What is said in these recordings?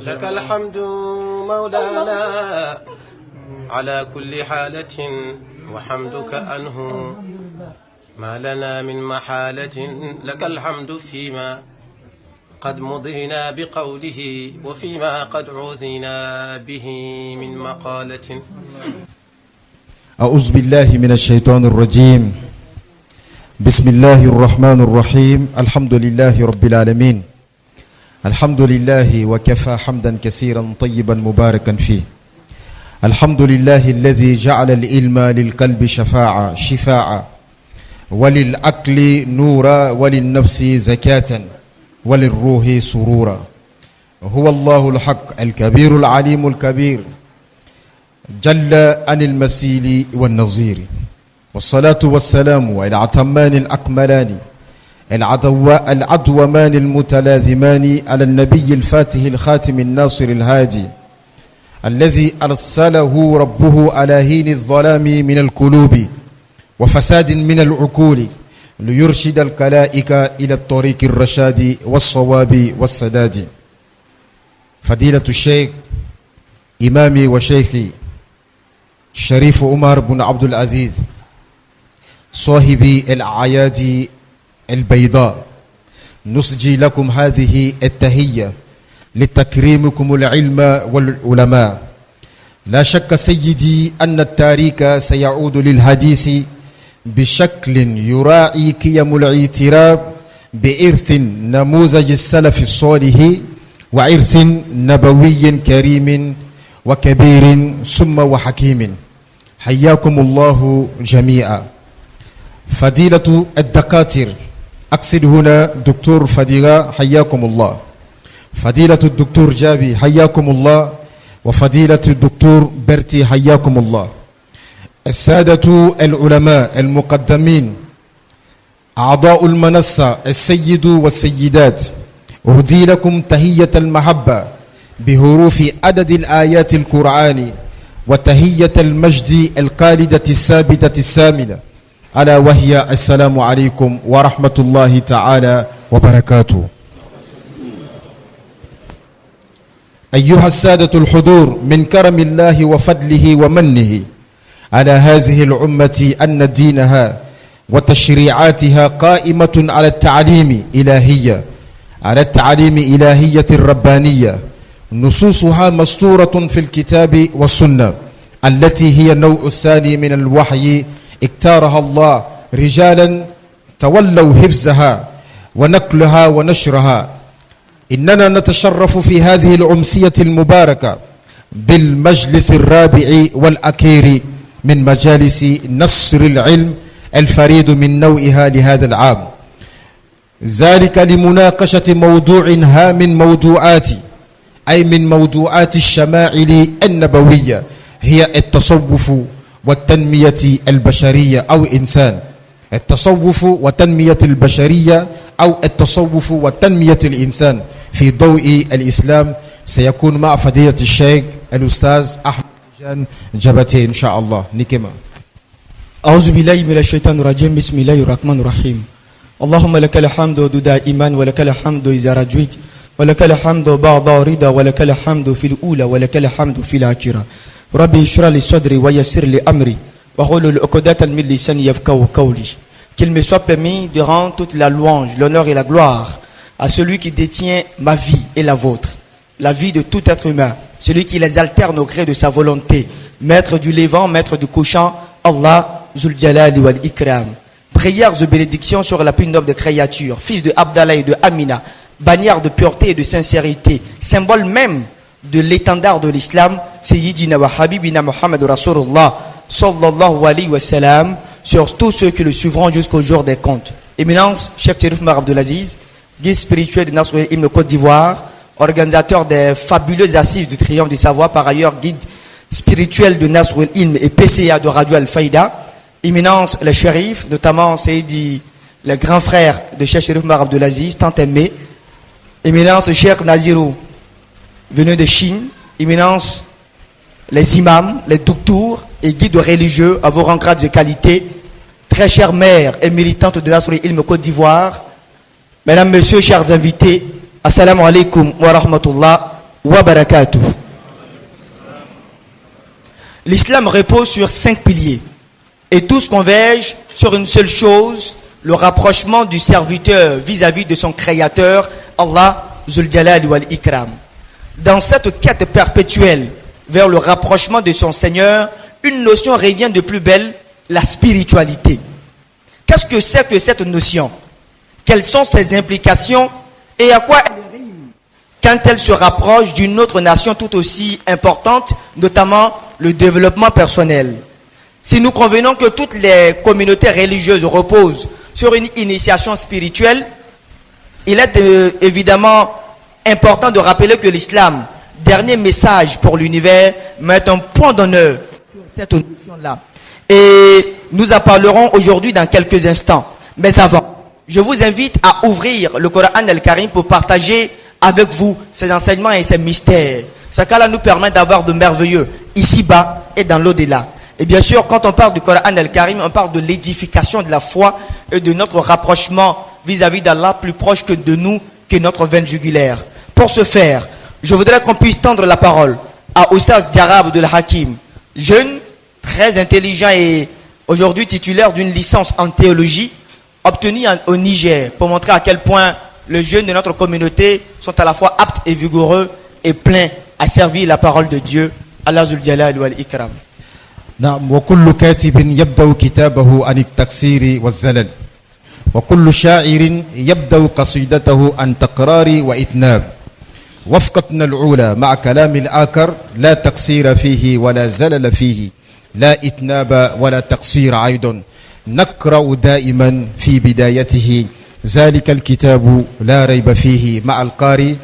لك الحمد مولانا على كل حالة، وحمدك أنه ما لنا من محالة. لك الحمد فيما قد مضينا بقوله، وفيما قد عوذنا به من مقالة. أعوذ بالله من الشيطان الرجيم. بسم الله الرحمن الرحيم. الحمد لله رب العالمين. الحمد لله وكفى حمدا كثيرا طيبا مباركا فيه. الحمد لله الذي جعل العلم للقلب شفاعا وللعقل نورا وللنفس زكاة وللروح سرورا. هو الله الحق الكبير العليم الكبير، جل عن المثيل والنظير، والصلاة والسلام على الأتمان الأكملان العدومان المتلاذمان على النبي الفاتح الخاتم الناصر الهادي، الذي أرسله ربه على هين الظلام من القلوب وفساد من العقول، ليرشد الكلائك إلى الطريق الرشاد والصواب والسداد. فضيلة الشيخ إمامي وشيخي شريف عمر بن عبد العزيز صاحب الأعياد البيضاء، نسجي لكم هذه التحية لتكريمكم العلم والعلماء. لا شك سيدي أن التاريخ سيعود للحديث بشكل يراعي قيم الاعتراف بإرث نموذج السلف الصالح وإرث نبوي كريم وكبير ثم وحكيم. حياكم الله جميعا. فضيلة الدكاتر، أقصد هنا دكتور فضيلة حياكم الله، فضيلة الدكتور جابي حياكم الله، وفضيلة الدكتور برتي حياكم الله. السادة العلماء المقدمين، أعضاء المنصة، السيد والسيدات، أهدي لكم تحية المحبة بحروف عدد الآيات القرآن، وتحية المجد القالدة الثابتة السامنة، ألا وهي السلام عليكم ورحمة الله تعالى وبركاته. أيها السادة الحضور، من كرم الله وفضله ومنه على هذه الأمة أن دينها وتشريعاتها قائمة على التعليم إلهية، على التعليم إلهية الربانية، نصوصها مسطورة في الكتاب والسنة التي هي النوع الثاني من الوحي، اختارها الله رجالا تولوا حفظها ونقلها ونشرها. إننا نتشرف في هذه الأمسية المباركة بالمجلس الرابع والأخير من مجالس نشر العلم الفريد من نوعها لهذا العام، ذلك لمناقشة موضوع هام من موضوعات، أي من موضوعات الشمائل النبوية، هي التصوف والتنمية البشرية أو إنسان. التصوف وتنمية البشرية أو التصوف وتنمية الإنسان في ضوء الإسلام. سيكون مع فضيلة الشيخ الأستاذ أحمد جان جبتي إن شاء الله. نكمة. أعوذ بالله من الشيطان الرجيم. بسم الله الرحمن الرحيم. اللهم لك الحمد دائما، ولك الحمد إذا رجوت، ولك الحمد بعد رضا، ولك الحمد في الأولى، ولك الحمد في الآخرة. Rabbi اشرح لي صدري ويسر لي أمري واحلل عقدة من لساني يفقهوا قولي. Qu'il me soit permis de rendre toute la louange, l'honneur et la gloire à celui qui détient ma vie et la vôtre, la vie de tout être humain, celui qui les alterne au gré de sa volonté, maître du levant, maître du couchant, Allah Zul Jalali wal Ikram. Prières et bénédictions sur la plus noble des créatures, fils de Abdallah et de Amina, bannière de pureté et de sincérité, symbole même de l'étendard de l'islam, Sayyidina wa Habibina Muhammad Rasulullah sallallahu alayhi wa sallam, sur tous ceux qui le suivront jusqu'au jour des comptes. Éminence, Cheikh Chérif Omar Abdelaziz, guide spirituel de Nasrul Ilm Côte d'Ivoire, organisateur des fabuleuses assises du triomphe du savoir, par ailleurs guide spirituel de Nasrul Ilm et PCA de Radio Al-Faïda. Éminence, les shérifs, notamment Sayyidi, le grand frère de Cheikh Chérif Omar Abdelaziz, tant aimé. Éminence, Cheikh Nazirou, venu de Chine. Éminence, les imams, les docteurs et guides religieux à vos rangs de qualité, très chère mère et militante de Nasrul Ilm Côte d'Ivoire, mesdames, messieurs, chers invités, assalamu alaikum wa rahmatullah wa barakatuh. L'islam repose sur 5 piliers et tous convergent sur une seule chose, le rapprochement du serviteur vis-à-vis de son créateur, Allah Zul Jalal wal Ikram. Dans cette quête perpétuelle vers le rapprochement de son Seigneur, une notion revient de plus belle, la spiritualité. Qu'est-ce que c'est que cette notion? Quelles sont ses implications et à quoi elle rime quand elle se rapproche d'une autre nation tout aussi importante, notamment le développement personnel? Si nous convenons que toutes les communautés religieuses reposent sur une initiation spirituelle, il est évidemment important de rappeler que l'islam, dernier message pour l'univers, met un point d'honneur sur cette notion-là. Et nous en parlerons aujourd'hui dans quelques instants. Mais avant, je vous invite à ouvrir le Coran al-Karim pour partager avec vous ses enseignements et ses mystères. Ce cas-là nous permet d'avoir de merveilleux ici-bas et dans l'au-delà. Et bien sûr, quand on parle du Coran al-Karim, on parle de l'édification de la foi et de notre rapprochement vis-à-vis d'Allah plus proche que de nous, que notre veine jugulaire. Pour ce faire, je voudrais qu'on puisse tendre la parole à Oustaz Diarra Abdul Hakim, jeune, très intelligent et aujourd'hui titulaire d'une licence en théologie obtenue au Niger, pour montrer à quel point les jeunes de notre communauté sont à la fois aptes et vigoureux et pleins à servir la parole de Dieu. Allah Zul Jalal wal Ikram. نعم وكل كاتب يبدأ كتابه عن التقصير والزلل وكل شاعر يبدأ قصيدته عن تقرار وإتناب وفقتنا الأولى مع كلام الآخر لا تقصير فيه ولا زلل فيه لا إتناب ولا تقصير أيضا نقرأ دائما في بدايته ذلك الكتاب لا ريب فيه مع القارئ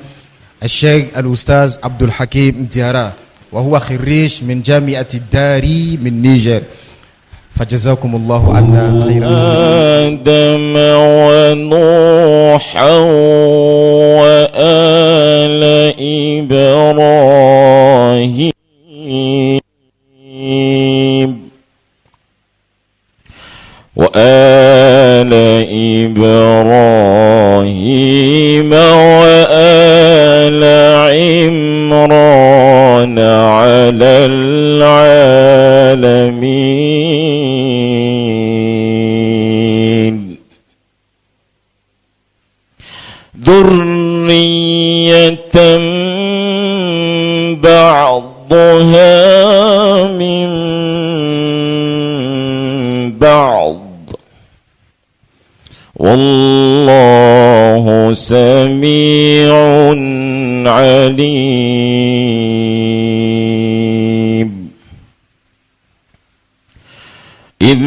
الشيخ الأستاذ عبد الحكيم ديارا وهو خريج من جامعة الداري من نيجر فجزاكم الله عنا خيرا آدم ونوحا وآل إبراهيم وآل إبراهيم وآل عمران على العالمين ذرية بعضها من بعض والله سميع عليم إذ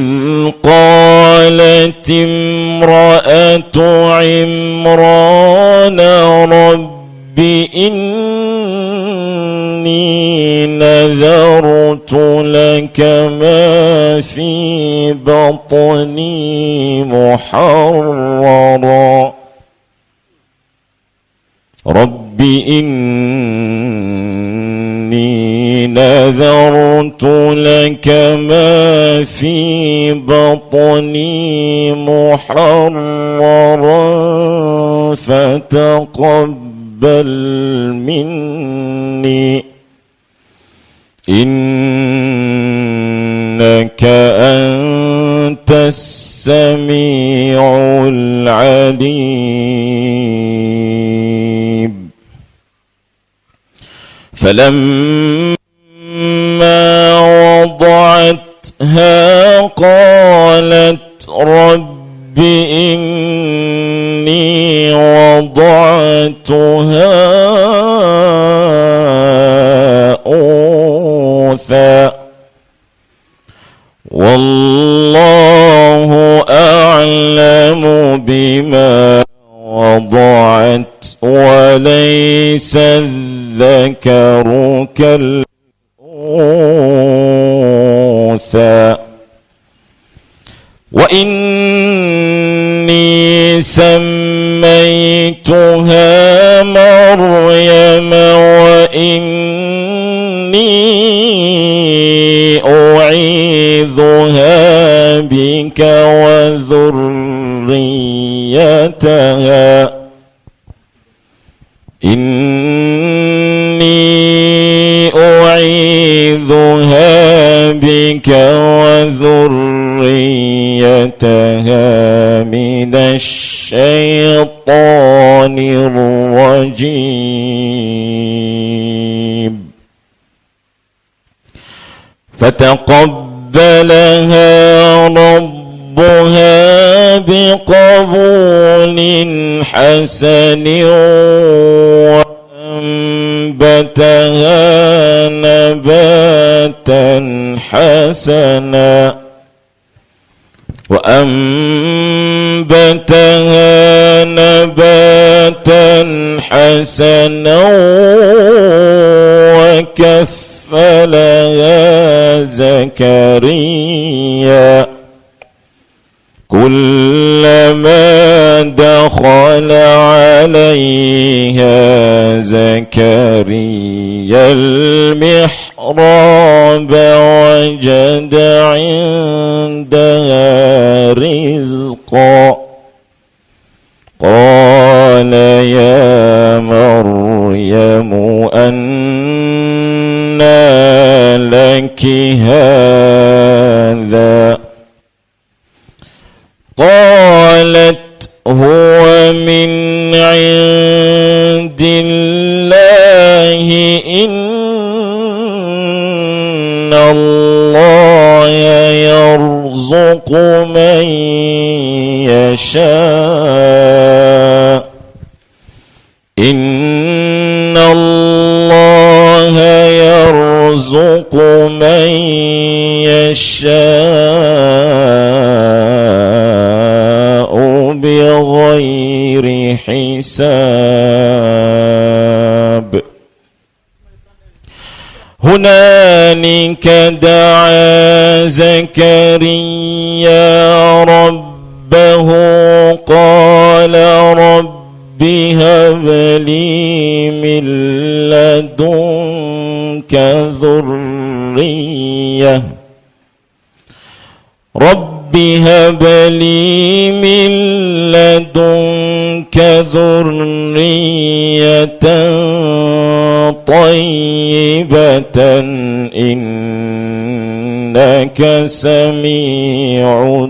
قالت امرأة عمران رب إني نذرت لك ما في بطني محررا رب إني نذرت لك ما في بطني محررا فتقبل مني إنك أنت السميع العليم فلما وضعتها قالت رب إني وضعتها أنثى والله أعلم بما وضعت وليس الذكر كالأنثى وإني سميتها مريم وإني أعيذها بك وذريتها إني نعيذها بك وذريتها من الشيطان الرجيم فتقبلها ربها بقبول حسن وأنبتها نباتا حسنا وكفلها زكريا كلما دخل عليها زكريا المحراب وجد عندها رزقا قال يا مريم أنى لك هذا قالت هو من عند الله إن الله يرزق من يشاء إن الله يرزق من يشاء بغير حساب هنالك دعا زكريا ربه قال رب هب لي من لدنك ذرية رب هب لي من لدنك ذرية طيبة إنك سميع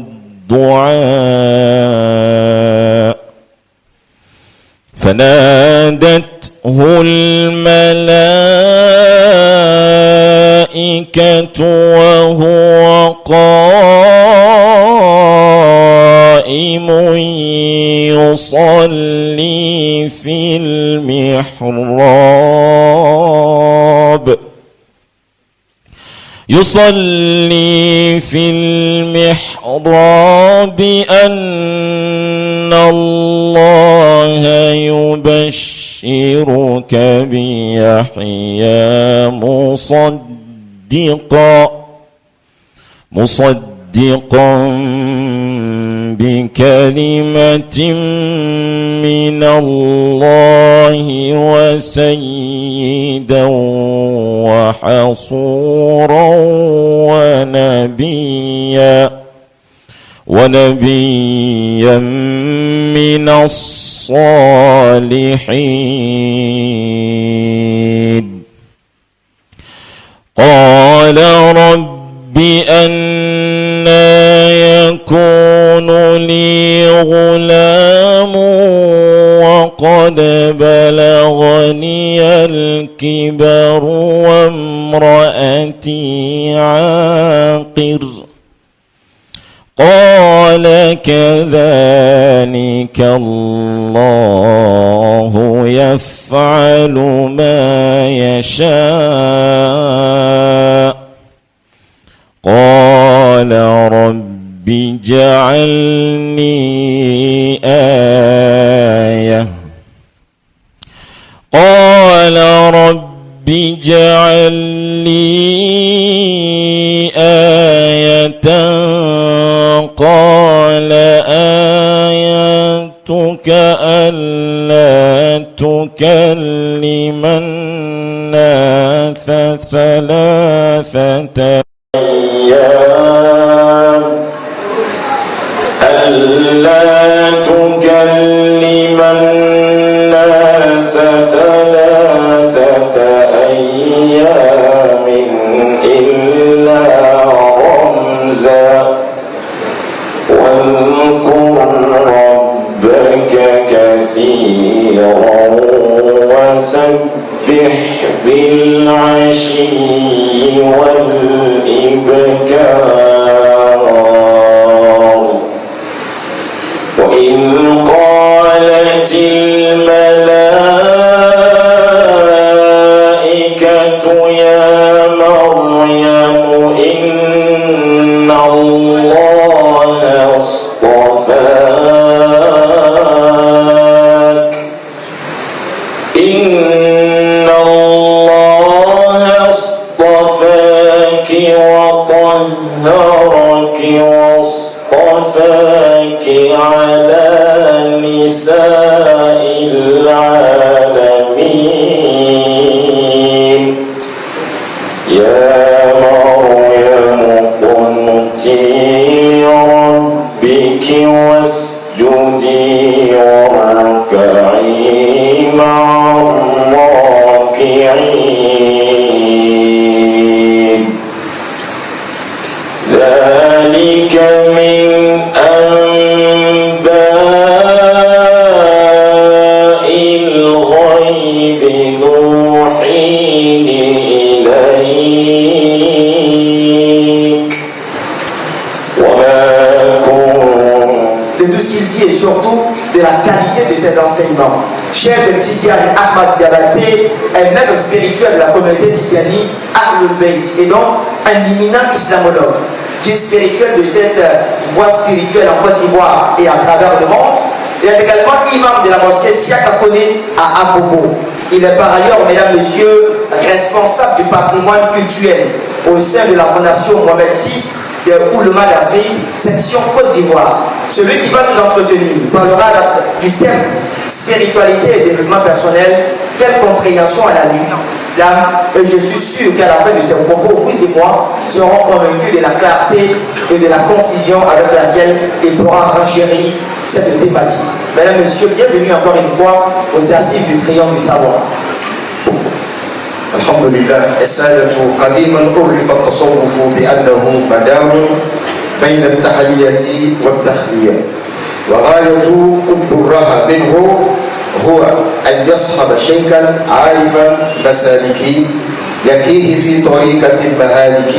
الدعاء فنادته الملائكة وهو قائم يصلي في المحراب أن الله يبشرك بيحيى مصدقا بكلمة من الله وسيدا وحصورا ونبيا من الصالحين قال رب أنى يكون لي غلام وقد بلغني الكبر وامرأتي عاقر قال كذلك الله يفعل ما يشاء قال رب اجعلني آية قال رب اجعلني آية قال آياتك ألا تكلم الناس ثلاثة أيام ألا تكلم الناس ثلاثة أيام فسبح بالعشي والإبكار وإن قالت الملائكة يا مريم إن الله اصطفاك وطهرك واصطفاك على نساء العالمين يا مريم قنتي لربك واسجدي واركعي مع الراكعين ذلك من أنباء الغيب نوحيه إليك وما كنت de tout ce qu'il dit et surtout de la qualité de ses enseignements. Cheikh Tidiane Ahmad Diabaté est maître spirituel de la communauté Tidiani Ahlul Bayt et donc un éminent islamologue, guide spirituel de cette voie spirituelle en Côte d'Ivoire et à travers le monde. Il est également imam de la mosquée Siakakone à Abobo. Il est par ailleurs, mesdames, messieurs, responsable du patrimoine culturel au sein de la fondation Mohamed VI des Oulémas d'Afrique, section Côte d'Ivoire. Celui qui va nous entretenir parlera du thème spiritualité et développement personnel, quelle compréhension à la lutte d'islam, et je suis sûr qu'à la fin de ces propos, vous et moi serons convaincus de la clarté et de la concision avec laquelle il pourra renchérir cette thématique. Mesdames, Messieurs, bienvenue encore une fois aux assises du triomphe du savoir. الحمد لله. السادة قديما عرف التصوف بأنه مدام بين التحلية والتخلية، وغاية الدرها منه هو أن يصحب شيخا عارفا مسالكي يكيه في طريقة المهالك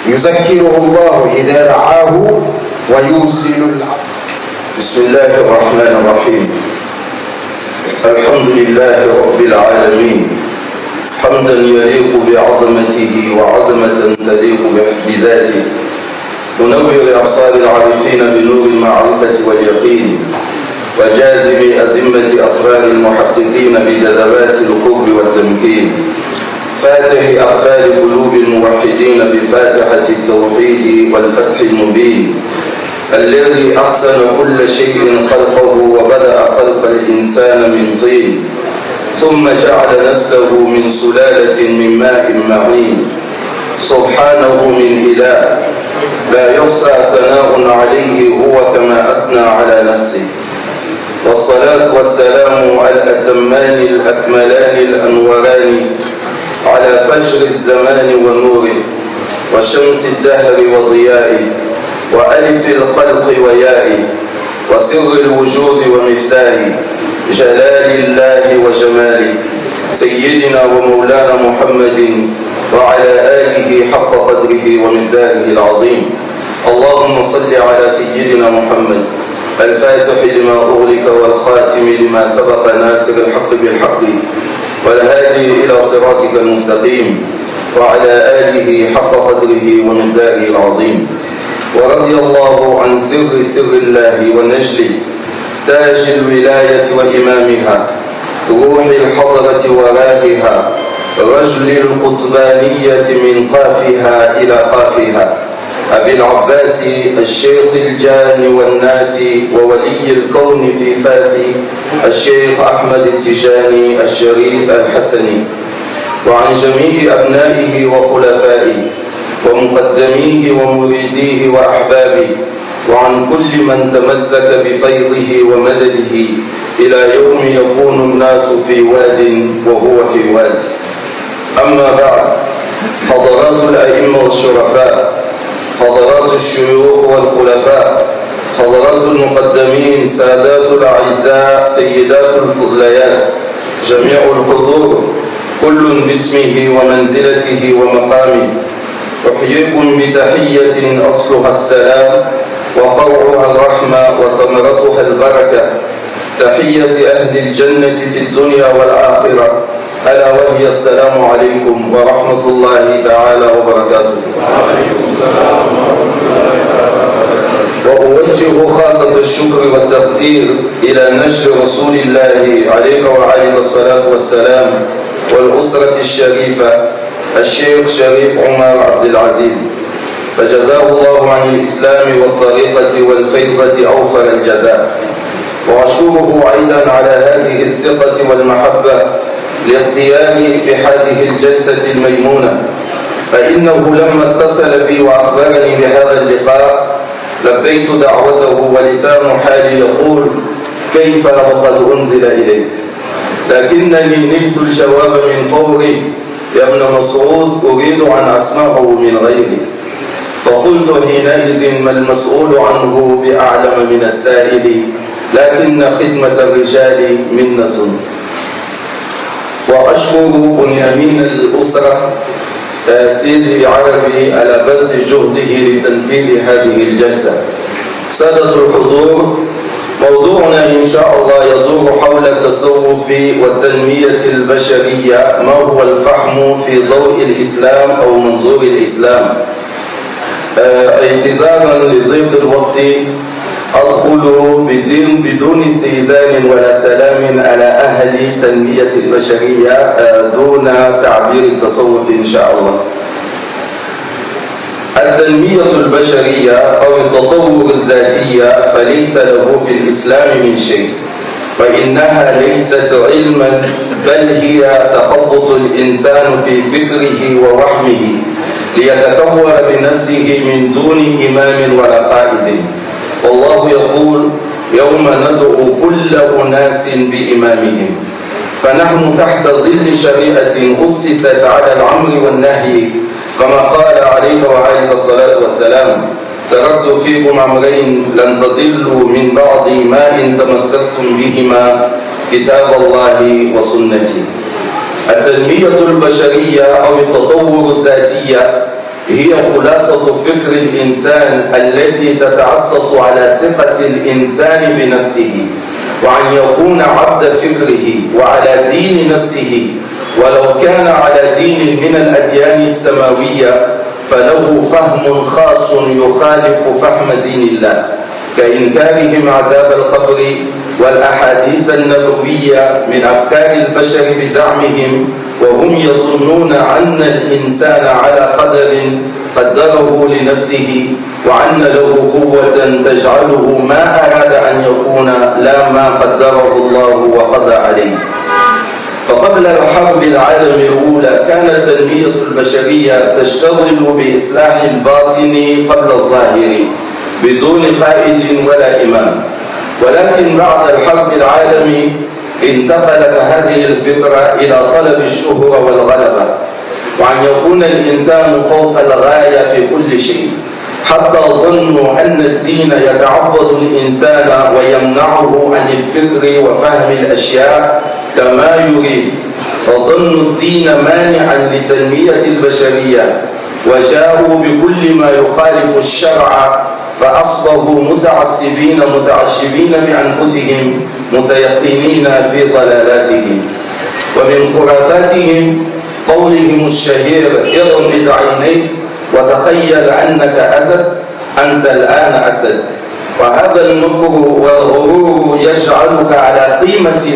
يذكره الله إذا رعاه ويوصل العبد. بسم الله الرحمن الرحيم. الحمد لله رب العالمين حمدا يليق بعظمته وعظمة تليق بذاته منور أبصار العارفين بنور المعرفة واليقين وجازم أزمة أسرار المحققين بجذبات القرب والتمكين فاتح أقفال قلوب الموحدين بفاتحة التوحيد والفتح المبين الذي أحسن كل شيء خلقه وبدأ خلق الإنسان من طين ثم جعل نسله من سلالة من ماء معين سبحانه من إله لا يحصى ثناء عليه هو كما أثنى على نفسه والصلاة والسلام على الأتمان الأكملان الأنوران على فجر الزمان ونوره وشمس الدهر وضيائه وألف الخلق ويائه وسر الوجود ومفتاحه جلال الله وجماله سيدنا ومولانا محمد وعلى آله حق قدره ومقداره العظيم. اللهم صل على سيدنا محمد الفاتح لما أغلق والخاتم لما سبق ناصر الحق بالحق والهادي إلى صراطك المستقيم وعلى آله حق قدره ومقداره العظيم. ورضي الله عن سر الله ونجله تاج الولاية وإمامها روح الحضرة وراهها رجل القطبانية من قافها إلى قافها أبي العباس الشيخ الجان والناس وولي الكون في فاس الشيخ أحمد التجاني الشريف الحسني وعن جميع أبنائه وخلفائه ومقدميه ومريديه وأحبابه وعن كل من تمسك بفيضه ومدده إلى يوم يكون الناس في واد وهو في واد. أما بعد، حضرات الأئمة والشرفاء، حضرات الشيوخ والخلفاء، حضرات المقدمين، سادات الأعزاء، سيدات الفضليات، جميع الحضور كل باسمه ومنزلته ومقامه. أحييكم بتحية أصلها السلام وفرعها الرحمة وثمرتها البركة، تحية أهل الجنة في الدنيا والآخرة، ألا وهي السلام عليكم ورحمة الله تعالى وبركاته. وأوجه خاصة الشكر والتقدير إلى نشر رسول الله عليه وعليه الصلاة والسلام والأسرة الشريفة الشيخ شريف عمر عبد العزيز، فجزاه الله عن الإسلام والطريقة والفيضة أوفر الجزاء. وأشكره أيضا على هذه الثقة والمحبة لاختياري بهذه الجلسة الميمونة، فإنه لما اتصل بي وأخبرني بهذا اللقاء لبيت دعوته ولسان حالي يقول كيف وقد أنزل إليك، لكنني نلت الجواب من فوري يا ابن مسعود أريد أن أسمعه من غيري، فقلت حينئذ ما المسؤول عنه بأعلم من السائل، لكن خدمة الرجال منة. وأشكر بنيامين الأسرة سيدي عربي على بذل جهده لتنفيذ هذه الجلسة. سادة الحضور، موضوعنا إن شاء الله يدور حول التصوف والتنمية البشرية، ما هو الفهم في ضوء الإسلام أو منظور الإسلام. اعتذارا لضيق الوقت أدخل بدون استئذان ولا سلام على أهل تنمية البشرية دون تعبير التصوف إن شاء الله. التنمية البشرية أو التطور الذاتية فليس له في الإسلام من شيء، فإنها ليست علما بل هي تخبط الإنسان في فكره ووهمه ليتكون بنفسه من دون إمام ولا قائد. والله يقول يوم ندعو كل أناس بإمامهم، فنحن تحت ظل شريعة أسست على الأمر والنهي، كما قال عليه وعليه الصلاة والسلام تركت فيكم أمرين لن تضلوا من بعد ما إن تمسكتم بهما كتاب الله وسنتي. التنمية البشرية أو التطور الذاتية هي خلاصة فكر الإنسان التي تتعسس على ثقة الإنسان بنفسه، وأن يكون عبد فكره وعلى دين نفسه، ولو كان على دين من الأديان السماوية فله فهم خاص يخالف فهم دين الله، كإنكارهم عذاب القبر والأحاديث النبوية من أفكار البشر بزعمهم، وهم يظنون أن الإنسان على قدر قدره لنفسه، وأن له قوة تجعله ما أراد أن يكون لا ما قدره الله وقضى عليه. فقبل الحرب العالم الأولى كانت تنمية البشرية تشتغل بإصلاح الباطن قبل الظاهر بدون قائد ولا إمام، ولكن بعد الحرب العالمية انتقلت هذه الفكرة إلى طلب الشهرة والغلبة، وأن يكون الإنسان فوق الغاية في كل شيء، حتى ظنوا أن الدين يتعبد الإنسان ويمنعه عن الفكر وفهم الأشياء كما يريد، فظنوا الدين مانعا لتنمية البشرية، وجاءوا بكل ما يخالف الشرع، فأصبحوا متعصبين متعشبين بأنفسهم متيقنين في ضلالاتهم. ومن خرافاتهم قولهم الشهير اغمض عينيك وتخيل أنك أسد أنت الآن أسد، وهذا المكر والغرور يجعلك على قيمة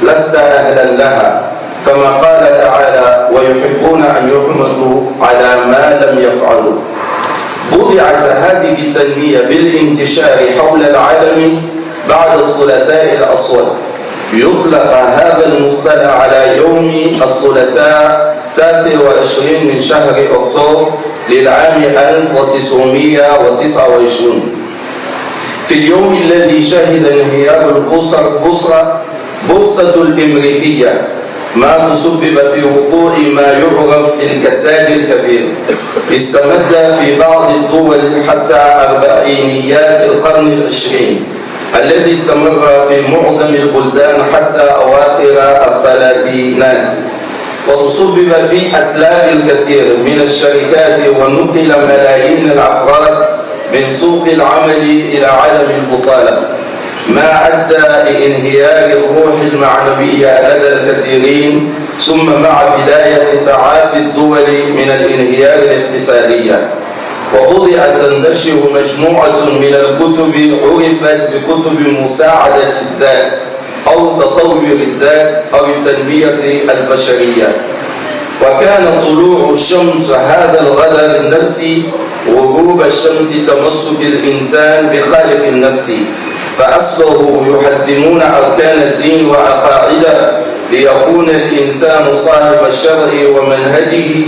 لست أهلا لها، كما قال تعالى ويحبون أن يحمدوا على ما لم يفعلوا. وضعت هذه التنمية بالانتشار حول العالم بعد الثلاثاء الأسود. يطلق هذا المصطلح على يوم الثلاثاء 29 من شهر أكتوبر للعام 1929، في اليوم الذي شهد انهيار البورصة الأمريكية، ما تسبب في وقوع ما يعرف بالكساد الكبير، استمد في بعض الدول حتى أربعينيات القرن العشرين، الذي استمر في معظم البلدان حتى أواخر الثلاثينات، وتسبب في أسلاف الكثير من الشركات ونقل ملايين الأفراد من سوق العمل إلى عالم البطالة، ما أدى لانهيار الروح المعنوية لدى الكثيرين، ثم مع بداية تعافي الدول من الانهيار الاقتصادي. وبدأت تنتشر مجموعة من الكتب عرفت بكتب مساعدة الذات أو تطور الذات أو التنمية البشرية. وكان طلوع الشمس هذا الغدر النفسي، غروب الشمس تمسك الإنسان بخالق النفس، فأصبحوا يحتمون أركان الدين وعقائده ليكون الإنسان صاحب الشرع ومنهجه،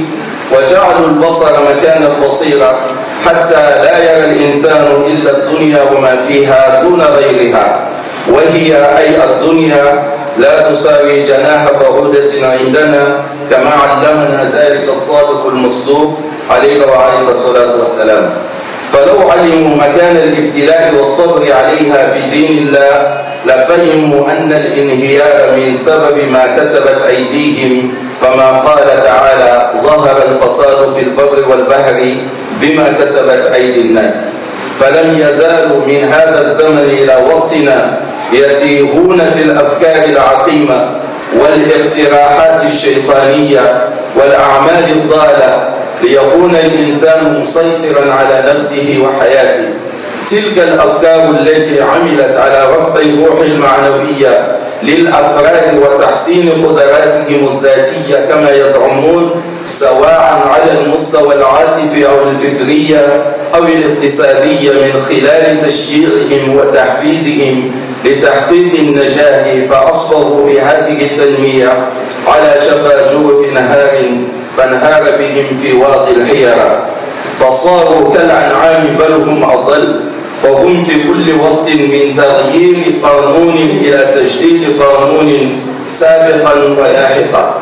وجعلوا البصر مكان البصيرة حتى لا يرى الإنسان إلا الدنيا وما فيها دون غيرها، وهي أي الدنيا لا تساوي جناح بعودة عندنا، كما علمنا ذلك الصادق المصدوق عليه وعليه الصلاة والسلام. فلو علموا مكان الابتلاء والصبر عليها في دين الله لفهموا أن الانهيار من سبب ما كسبت أيديهم، كما قال تعالى: ظهر الفساد في البر والبحر بما كسبت أيدي الناس. فلم يزالوا من هذا الزمن إلى وقتنا يتيهون في الأفكار العقيمة والاقتراحات الشيطانية والأعمال الضالة ليكون الإنسان مسيطرا على نفسه وحياته. تلك الأفكار التي عملت على رفع الروح المعنوية للأفراد وتحسين قدراتهم الذاتية كما يزعمون، سواء على المستوى العاطفي أو الفكرية أو الاقتصادي، من خلال تشجيعهم وتحفيزهم لتحقيق النجاح، فأصبحوا بهذه التنمية على شفا جرف نهار فانهار بهم في واطي الحيرة، فصاروا كالأنعام بل هم أضل، وهم في كل وقت من تغيير قانون إلى تجديد قانون سابقا ولاحقا،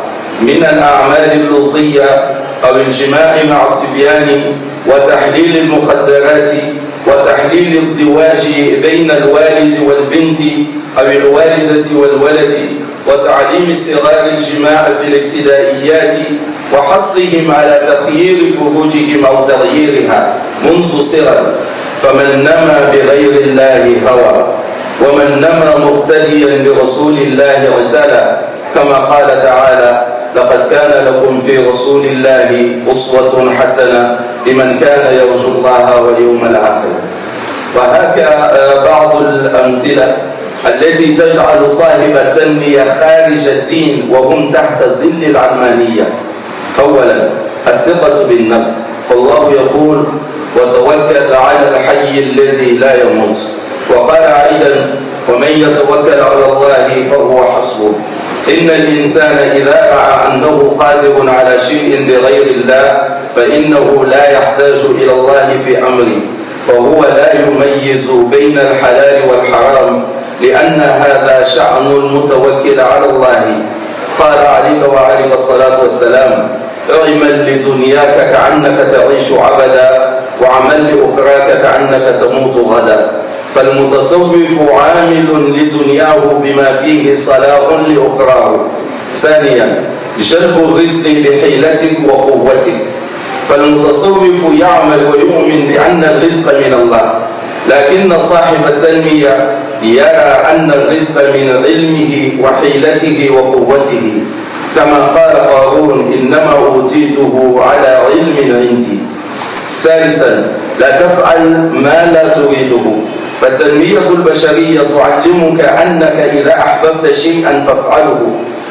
من الأعمال اللوطية أو الجماع مع الصبيان وتحليل المخدرات وتحليل الزواج بين الوالد والبنت أو الوالدة والولد، وتعليم صغار الجماع في الابتدائيات وحثهم على تخيير فروجهم أو تغييرها منذ صغر. فمن نما بغير الله هوى، ومن نما مقتديا برسول الله اعتلى، كما قال تعالى: لقد كان لكم في رسول الله أسوة حسنة لمن كان يرجو الله واليوم الآخر. وهكا بعض الأمثلة التي تجعل صاحب التنمية خارج الدين وهم تحت ظل العلمانية. أولا، الثقة بالنفس، والله يقول: وتوكل على الحي الذي لا يموت. وقال أيضا: ومن يتوكل على الله فهو حسبه. إن الإنسان إذا رأى أنه قادر على شيء بغير الله فإنه لا يحتاج إلى الله في أمره، فهو لا يميز بين الحلال والحرام، لأن هذا شأن المتوكل على الله. قال عليه وعليه الصلاة والسلام: اعمل لدنياك كأنك تعيش عبدا، وعمل لأخراك كأنك تموت غدا. فالمتصوف عامل لدنياه بما فيه صلاح لأخراه. ثانيا، جلب الرزق بحيلتك وقوتك، فالمتصوف يعمل ويؤمن بأن الرزق من الله، لكن صاحب التنمية يرى أن الرزق من علمه وحيلته وقوته، كما قال قارون: إنما أوتيته على علم عندي. ثالثا، لا تفعل ما لا تريده، فالتنمية البشرية تعلمك أنك إذا أحببت شيئا فافعله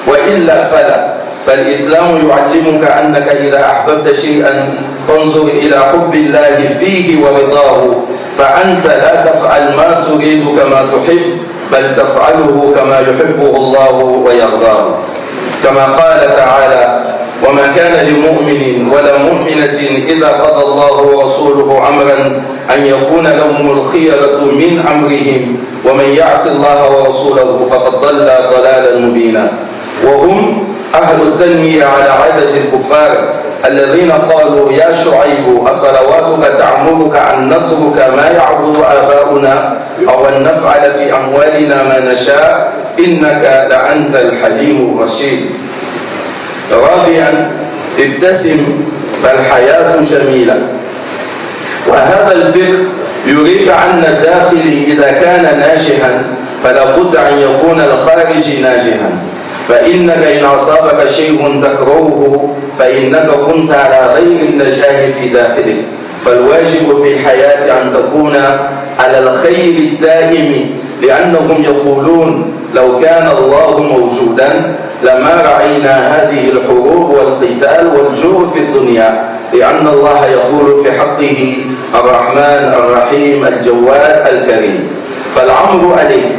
وإلا فلا، فالإسلام يعلمك أنك إذا أحببت شيئا فانظر إلى حب الله فيه ورضاه، فأنت لا تفعل ما تريد كما تحب، بل تفعله كما يحبه الله ويرضاه، كما قال تعالى: وما كان لمؤمن ولا مؤمنة إذا قضى الله ورسوله أمرا أن يكون لهم الخيرة من أمرهم ومن يعص الله ورسوله فقد ضل ضلالا مبينا. وهم أهل التنمية على عادة الكفار الذين قالوا يا شعيب أصلواتك تأمرك أن نترك ما يعبد آباؤنا أو أن نفعل في أموالنا ما نشاء إنك لأنت الحليم الرشيد. رابعا ابتسم فالحياة جميلة. وهذا الفكر يريك أن الداخل إذا كان ناجحا فلا بد أن يكون الخارج ناجحا، فإنك إن أصابك شيء تكرهه فإنك كنت على غير النجاح في داخلك. فالواجب في الحياة أن تكون على الخير الدائم، لأنهم يقولون لو كان الله موجودا لما رأينا هذه الحروب والقتال والجوع في الدنيا، لأن الله يقول في حقه الرحمن الرحيم الجواد الكريم. فالأمر عليك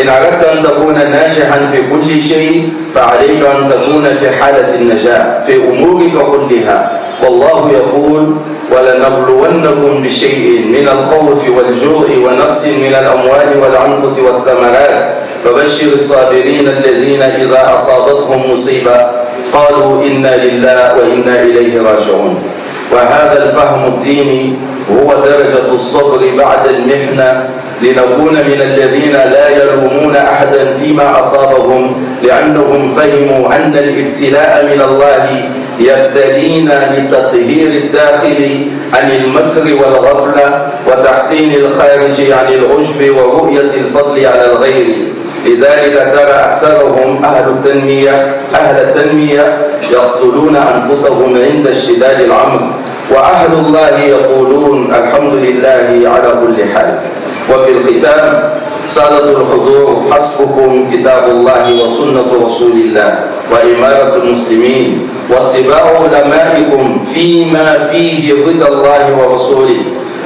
إن أردت أن تكون ناجحا في كل شيء فعليك أن تكون في حالة النجاح في أمورك كلها. والله يقول ولنبلونكم بشيء من الخوف والجوع ونقص من الأموال والأنفس والثمرات فبشر الصابرين الذين إذا أصابتهم مصيبة قالوا إنا لله وإنا إليه راجعون. وهذا الفهم الديني هو درجة الصبر بعد المحنة، لنكون من الذين لا يلومون أحدا فيما أصابهم، لأنهم فهموا أن الابتلاء من الله يبتلينا لتطهير الداخل عن المكر والغفلة وتحسين الخارج عن العجب ورؤية الفضل على الغير. لذلك ترى أكثرهم أهل التنمية يقتلون أنفسهم عند اشتداد الأمر، وأهل الله يقولون الحمد لله على كل حال. وفي الختام سادة الحضور، حسبكم كتاب الله وسنة رسول الله وإمارة المسلمين واتباع علمائكم فيما فيه رضا الله ورسوله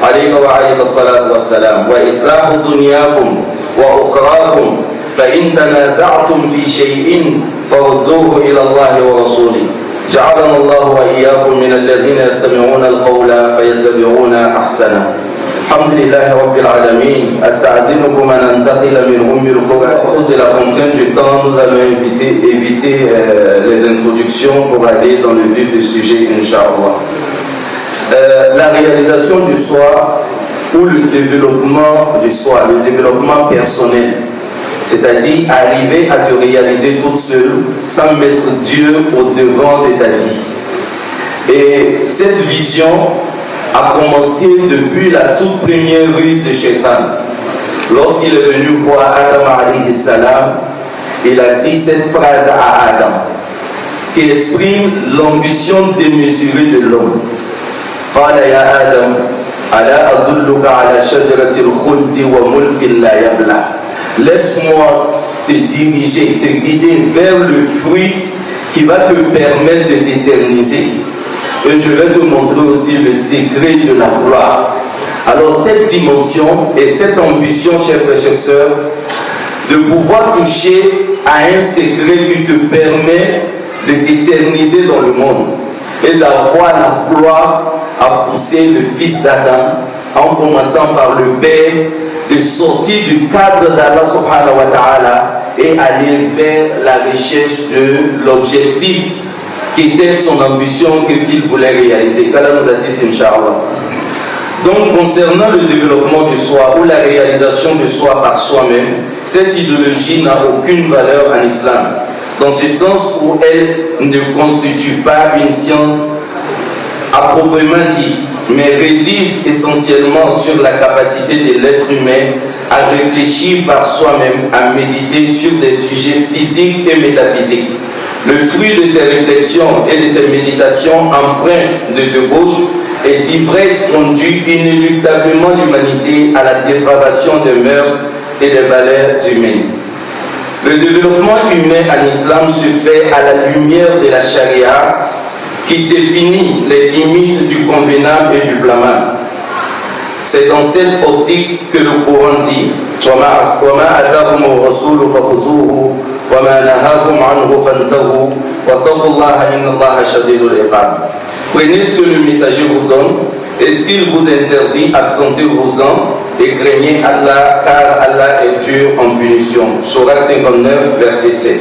عليه وعليه الصلاة والسلام، وإصلاح دنياكم وأخراكم، فإن تنازعتم في شيء فردوه إلى الله ورسوله. جعلنا الله وإياكم من الذين يستمعون القول فيتبعون أحسنه. الحمد لله رب العالمين. أستعزنكم أن أنتقل من القرى. À cause de la contrainte du temps, nous allons éviter les introductions pour aller dans le vif du sujet, Inch'Allah. La réalisation du soi ou le développement du soi, le développement personnel, c'est-à-dire arriver à te réaliser toute seule sans mettre Dieu au devant de ta vie. Et cette vision a commencé depuis la toute première ruse de Shaitan. Lorsqu'il est venu voir Adam alayhi salam, il a dit cette phrase à Adam qui exprime l'ambition démesurée de l'homme. قال يا آدم ألا أدلك على شجرة الخلد وملك لا يبلى. Laisse-moi te diriger, te guider vers le fruit qui va te permettre de t'éterniser. Et je vais te montrer aussi le secret de la gloire. Alors cette dimension et cette ambition, chers frères et sœurs, de pouvoir toucher à un secret qui te permet de t'éterniser dans le monde et d'avoir la gloire à pousser le fils d'Adam, en commençant par le père, de sortir du cadre d'Allah subhanahu wa ta'ala et aller vers la recherche de l'objectif qui était son ambition qu'il voulait réaliser. Qu'Allah nous assiste, Inch'Allah. Donc, concernant le développement du soi ou la réalisation du soi par soi-même, cette idéologie n'a aucune valeur en islam, dans ce sens où elle ne constitue pas une science à proprement dit, mais réside essentiellement sur la capacité de l'être humain à réfléchir par soi-même, à méditer sur des sujets physiques et métaphysiques. Le fruit de ces réflexions et de ces méditations empreintes de débauche et d'ivresse conduit inéluctablement l'humanité à la dépravation des mœurs et des valeurs humaines. Le développement humain en islam se fait à la lumière de la charia qui définit les limites du convenable et du blâmable. C'est dans cette optique que le Coran dit Prenez ce que le messager vous donne, et ce qu'il vous interdit, absentez-vous-en et craignez Allah, car Allah est dur en punition. Sourate 59, verset 7.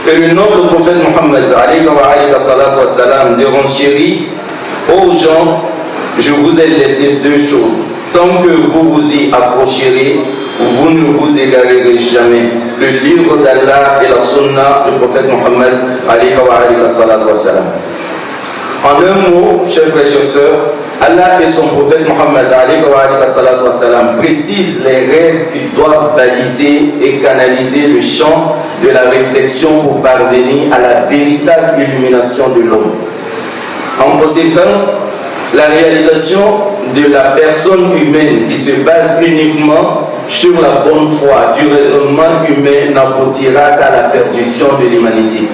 Et le noble prophète Mohammed de renchérit aux gens, je vous ai laissé deux choses. Tant que vous vous y approcherez, vous ne vous égarerez jamais. Le livre d'Allah et la sunna du prophète Mohammed. En un mot, chers frères et sœurs, Allah et son prophète Mohammed précisent les règles qui doivent baliser et canaliser le champ de la réflexion pour parvenir à la véritable illumination de l'homme. En conséquence, la réalisation de la personne humaine qui se base uniquement sur la bonne foi du raisonnement humain n'aboutira qu'à la perdition de l'humanité.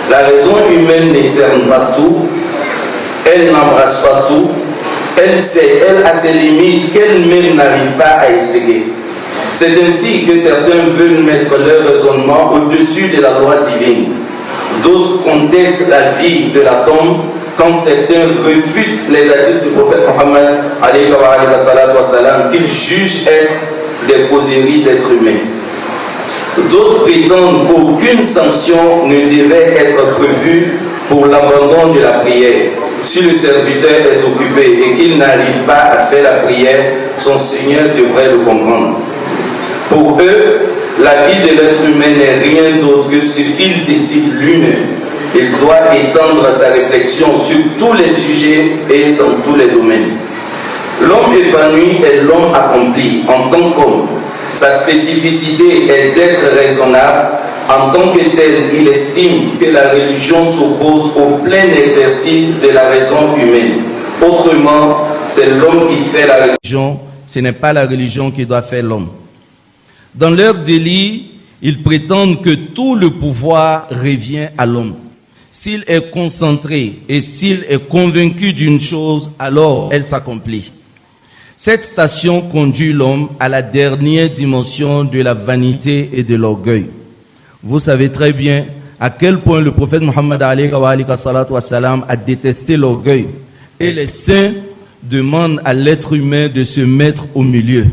La raison humaine ne cerne pas tout, elle n'embrasse pas tout, elle a ses limites qu'elle-même n'arrive pas à expliquer. C'est ainsi que certains veulent mettre leur raisonnement au-dessus de la loi divine. D'autres contestent la vie de l'atome quand certains refutent les hadiths du prophète Mohammed qu'ils jugent être des causeries d'êtres humains. D'autres prétendent qu'aucune sanction ne devait être prévue pour l'abandon de la prière. Si le serviteur est occupé et qu'il n'arrive pas à faire la prière, son Seigneur devrait le comprendre. Pour eux, la vie de l'être humain n'est rien d'autre que ce qu'il décide lui-même. Il doit étendre sa réflexion sur tous les sujets et dans tous les domaines. L'homme épanoui est l'homme accompli en tant qu'homme. Sa spécificité est d'être raisonnable. En tant que tel, il estime que la religion s'oppose au plein exercice de la raison humaine. Autrement, c'est l'homme qui fait la religion, ce n'est pas la religion qui doit faire l'homme. Dans leur délit, ils prétendent que tout le pouvoir revient à l'homme. S'il est concentré et s'il est convaincu d'une chose, alors elle s'accomplit. Cette station conduit l'homme à la dernière dimension de la vanité et de l'orgueil. Vous savez très bien à quel point le prophète Mohammed a détesté l'orgueil. Et les saints demandent à l'être humain de se mettre au milieu.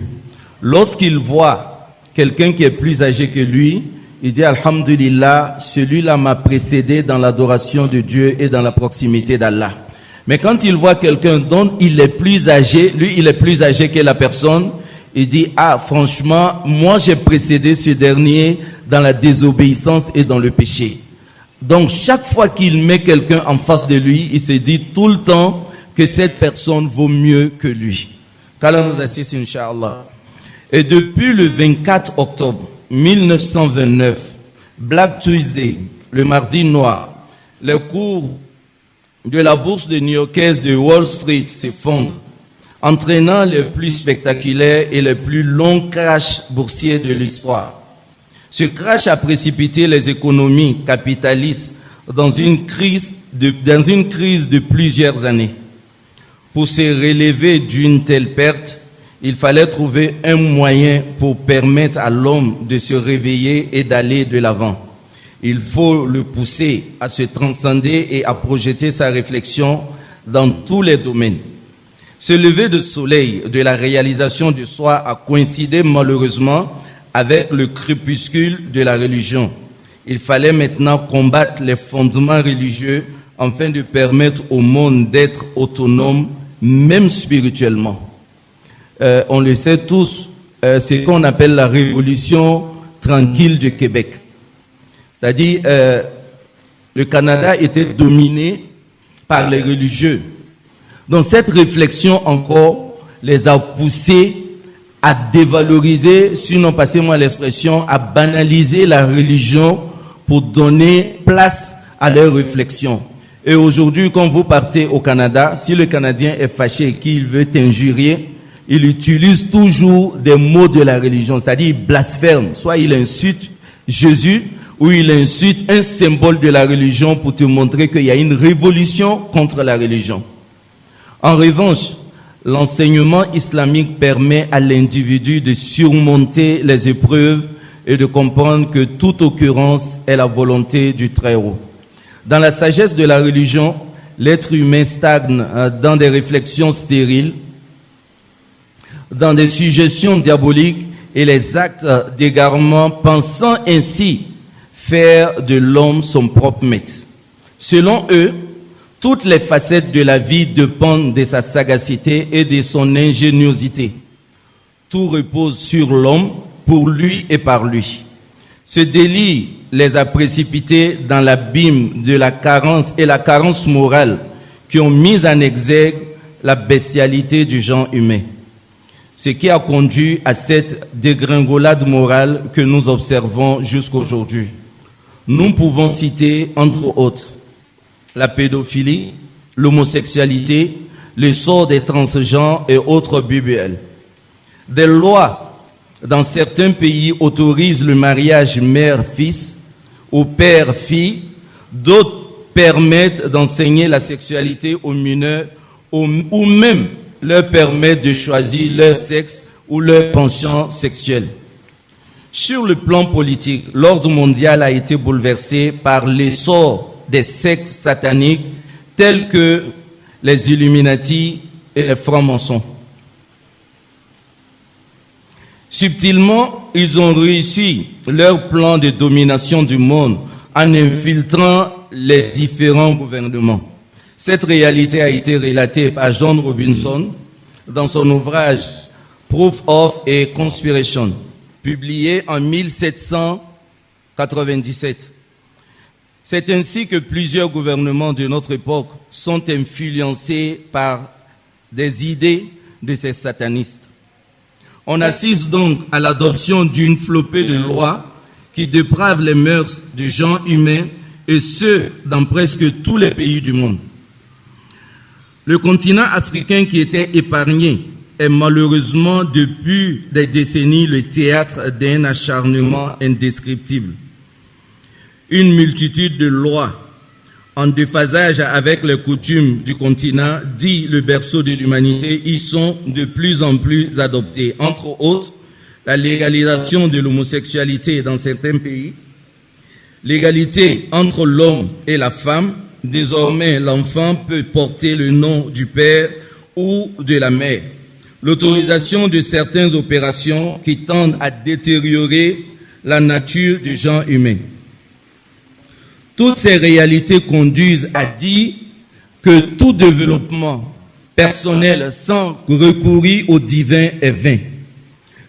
Lorsqu'il voit quelqu'un qui est plus âgé que lui, il dit Alhamdulillah, celui-là m'a précédé dans l'adoration de Dieu et dans la proximité d'Allah. Mais quand il voit quelqu'un dont il est plus âgé, lui il est plus âgé que la personne, il dit franchement, moi j'ai précédé ce dernier dans la désobéissance et dans le péché. Donc chaque fois qu'il met quelqu'un en face de lui, il se dit tout le temps que cette personne vaut mieux que lui. Qu'Allah nous assiste, Inch'Allah. Et depuis le 24 octobre 1929, Black Tuesday, le mardi noir, les cours de la bourse de new-yorkaise de Wall Street s'effondrent, entraînant les plus spectaculaires et les plus longs crashs boursiers de l'histoire. Ce crash a précipité les économies capitalistes dans une crise de plusieurs années. Pour se relever d'une telle perte, il fallait trouver un moyen pour permettre à l'homme de se réveiller et d'aller de l'avant. Il faut le pousser à se transcender et à projeter sa réflexion dans tous les domaines. Ce lever de soleil de la réalisation du soi a coïncidé malheureusement avec le crépuscule de la religion. Il fallait maintenant combattre les fondements religieux afin de permettre au monde d'être autonome, même spirituellement. On le sait tous, c'est ce qu'on appelle la révolution tranquille du Québec. C'est-à-dire, le Canada était dominé par les religieux. Donc cette réflexion encore les a poussés à dévaloriser, sinon passez-moi l'expression, à banaliser la religion pour donner place à leurs réflexions. Et aujourd'hui, quand vous partez au Canada, si le Canadien est fâché et qu'il veut t'injurier, il utilise toujours des mots de la religion, c'est-à-dire il blasphème. Soit il insulte Jésus, ou il insulte un symbole de la religion pour te montrer qu'il y a une révolution contre la religion. En revanche, l'enseignement islamique permet à l'individu de surmonter les épreuves et de comprendre que toute occurrence est la volonté du Très-Haut. Dans la sagesse de la religion, l'être humain stagne dans des réflexions stériles, dans des suggestions diaboliques et les actes d'égarement, pensant ainsi faire de l'homme son propre maître. Selon eux, toutes les facettes de la vie dépendent de sa sagacité et de son ingéniosité. Tout repose sur l'homme, pour lui et par lui. Ce délit les a précipités dans l'abîme de la carence et la carence morale qui ont mis en exergue la bestialité du genre humain. Ce qui a conduit à cette dégringolade morale que nous observons jusqu'aujourd'hui. Nous pouvons citer, entre autres, la pédophilie, l'homosexualité, le sort des transgenres et autres BBL. Des lois dans certains pays autorisent le mariage mère-fils ou père-fille, d'autres permettent d'enseigner la sexualité aux mineurs ou même leur permettent de choisir leur sexe ou leur penchant sexuel. Sur le plan politique, l'ordre mondial a été bouleversé par l'essor des sectes sataniques telles que les Illuminati et les francs-maçons. Subtilement, ils ont réussi leur plan de domination du monde en infiltrant les différents gouvernements. Cette réalité a été relatée par John Robinson dans son ouvrage Proof of a Conspiration, publié en 1797. C'est ainsi que plusieurs gouvernements de notre époque sont influencés par des idées de ces satanistes. On assiste donc à l'adoption d'une flopée de lois qui dépravent les mœurs du genre humain, et ce, dans presque tous les pays du monde. Le continent africain qui était épargné est malheureusement depuis des décennies le théâtre d'un acharnement indescriptible. Une multitude de lois en déphasage avec les coutumes du continent, dit le berceau de l'humanité, y sont de plus en plus adoptées. Entre autres, la légalisation de l'homosexualité dans certains pays, l'égalité entre l'homme et la femme. Désormais, l'enfant peut porter le nom du père ou de la mère. L'autorisation de certaines opérations qui tendent à détériorer la nature du genre humain. Toutes ces réalités conduisent à dire que tout développement personnel sans recourir au divin est vain.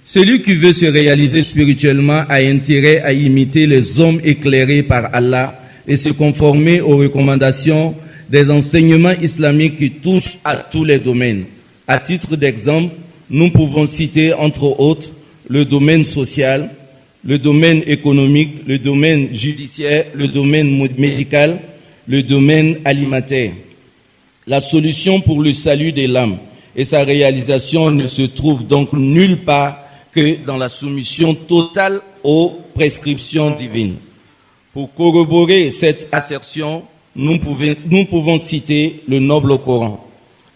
Celui qui veut se réaliser spirituellement a intérêt à imiter les hommes éclairés par Allah et se conformer aux recommandations des enseignements islamiques qui touchent à tous les domaines. À titre d'exemple, nous pouvons citer entre autres le domaine social, le domaine économique, le domaine judiciaire, le domaine médical, le domaine alimentaire. La solution pour le salut de l'âme et sa réalisation ne se trouve donc nulle part que dans la soumission totale aux prescriptions divines. Pour corroborer cette assertion, nous pouvons citer le noble Coran.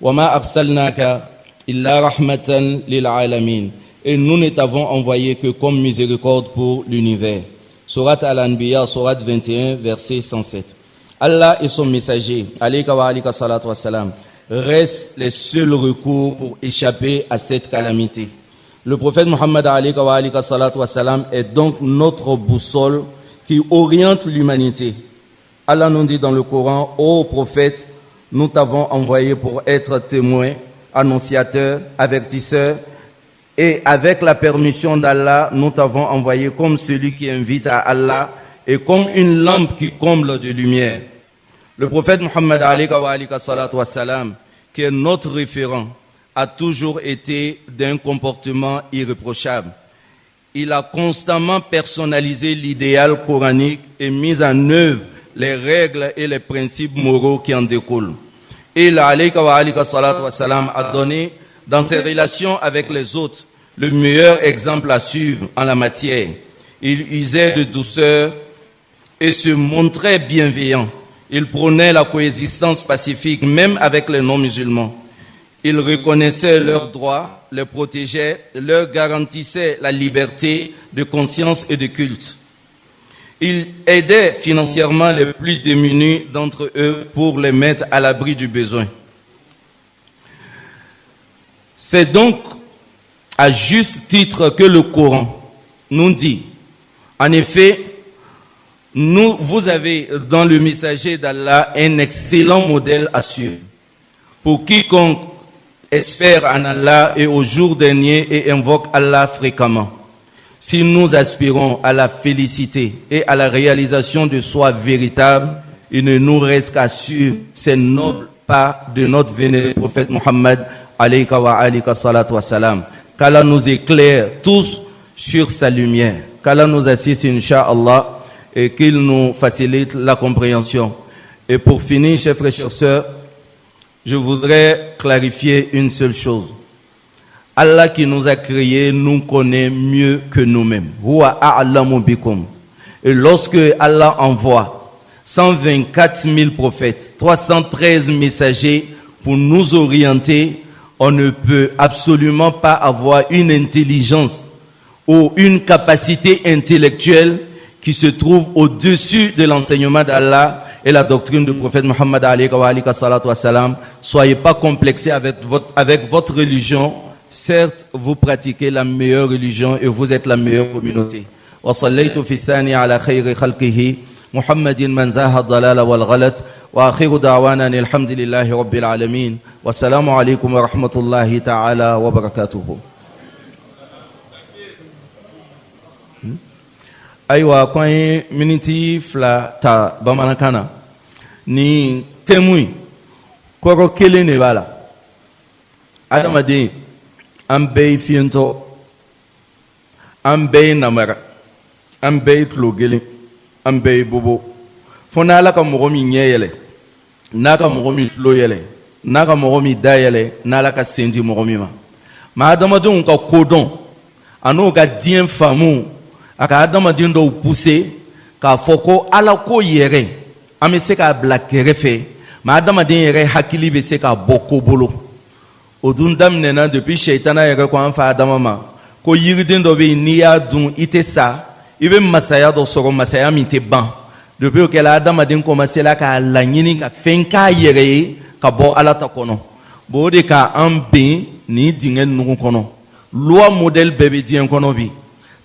وَمَا أَرْسَلْنَاكَ إِلَّا رَحْمَةً لِلْعَالَمِينَ. Et nous ne t'avons envoyé que comme miséricorde pour l'univers. Sourate Al-Anbiya, sourate 21, verset 107. Allah et son messager, alayka wa alayka salatu wa salam, restent les seuls recours pour échapper à cette calamité. Le prophète Muhammad alayka wa alayka salatu wa salam est donc notre boussole qui oriente l'humanité. Allah nous dit dans le Coran, ô prophète, nous t'avons envoyé pour être témoin, annonciateur, avertisseur, et avec la permission d'Allah, nous t'avons envoyé comme celui qui invite à Allah et comme une lampe qui comble de lumière. Le prophète Muhammad alayka wa alayka salatu wa salam, qui est notre référent, a toujours été d'un comportement irréprochable. Il a constamment personnalisé l'idéal coranique et mis en œuvre les règles et les principes moraux qui en découlent. Il alayka wa alayka salatu wa salam a donné dans ses relations avec les autres le meilleur exemple à suivre en la matière. Il usait de douceur et se montrait bienveillant. Il prônait la coexistence pacifique même avec les non-musulmans. Il reconnaissait leurs droits, les protégeait, leur garantissait la liberté de conscience et de culte. Il aidait financièrement les plus démunis d'entre eux pour les mettre à l'abri du besoin. C'est donc à juste titre que le Coran nous dit, en effet, vous avez dans le messager d'Allah un excellent modèle à suivre. Pour quiconque espère en Allah et au jour dernier et invoque Allah fréquemment. Si nous aspirons à la félicité et à la réalisation de soi véritable, il ne nous reste qu'à suivre ces nobles pas de notre vénéré prophète Muhammad alayka wa alayka salatu wa salam. Qu'Allah nous éclaire tous sur sa lumière. Qu'Allah nous assiste, Inch'Allah, et qu'il nous facilite la compréhension. Et pour finir, chers frères et chères sœurs, je voudrais clarifier une seule chose. Allah qui nous a créés nous connaît mieux que nous-mêmes. Huwa a'lamu bikum. Et lorsque Allah envoie 124 000 prophètes, 313 messagers pour nous orienter, on ne peut absolument pas avoir une intelligence ou une capacité intellectuelle qui se trouve au-dessus de l'enseignement d'Allah et la doctrine du prophète Muhammad alayhi wa salatu wa salam. Soyez pas complexés avec votre religion. Certes, vous pratiquez la meilleure religion et vous êtes la meilleure communauté. Wa sallaytu fi sani ala khayri khalqihi Muhammadin man zaha ad-dalala wal ghalat wa akhiru da'wana alhamdulillahi rabbil alamin. Wa assalamu alaykum wa rahmatullahi ta'ala wa barakatuhu. Aïwa, quand miniti fla ta bamanakana ni temui koro kele ne bala adamade ambe fiento ambe namara ambe tlogele ambe bobo fona la ka mogomi nyele naka mogomi tloyele naka mogomi dayele nala ka sendi mogomi ma adamade on ka kodon ano ga dien famu aka adamaden dɔw poussé k'a fɔ ko ala ko yɛrɛ an bɛ se k'a bila kɛrɛfɛ mais adamaden yɛrɛ hakili bɛ se k'a bɔ ko bolo o dun daminɛna depuis sɛitana yɛrɛ ko an fa adama ma ko yiriden dɔ bɛ yen n'i y'a dun i tɛ sa i bɛ masaya dɔ sɔrɔ masaya min tɛ ban depuis o kɛla adamaden commencera k'a laɲini ka fɛn k'a yɛrɛ ye ka bɔ ala ta kɔnɔ bon o de ka an bɛn nin dingɛ ninnu kɔnɔ loi modèle bɛɛ bɛ diɲɛ kɔnɔ bi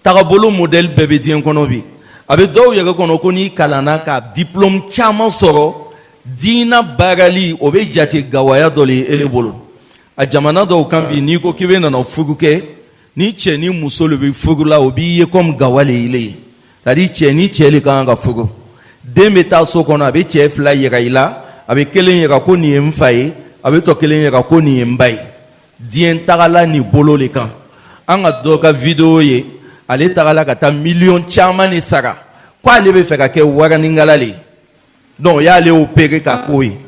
tagabolo modèle bɛɛ bɛ diɲɛ kɔnɔ bi a bɛ dɔw yɛrɛ kɔnɔ ko n'i kalanna ka diplôme caman sɔrɔ diina baarali o bɛ jate gawaya dɔ le ye e bolo a jamana dɔw kan bi n'i ko k'i bɛ nana furu kɛ ni cɛ ni muso le bɛ furu la o b'i ye comme gawa le ye c'est à dire cɛ ni cɛ le kan ka furu den bɛ taa so kɔnɔ a bɛ cɛ fila yira i la a bɛ kelen yira ko nin ye n fa ye a bɛ tɔ kelen yira ko nin ye n ba ye diɲɛ tagala nin bolo le kan an ka dɔ ka vidéo ye ale tagala ka taa million caman de sara ko ale bɛ fɛ ka kɛ waraningala le donc o y'ale opéré ka ko ye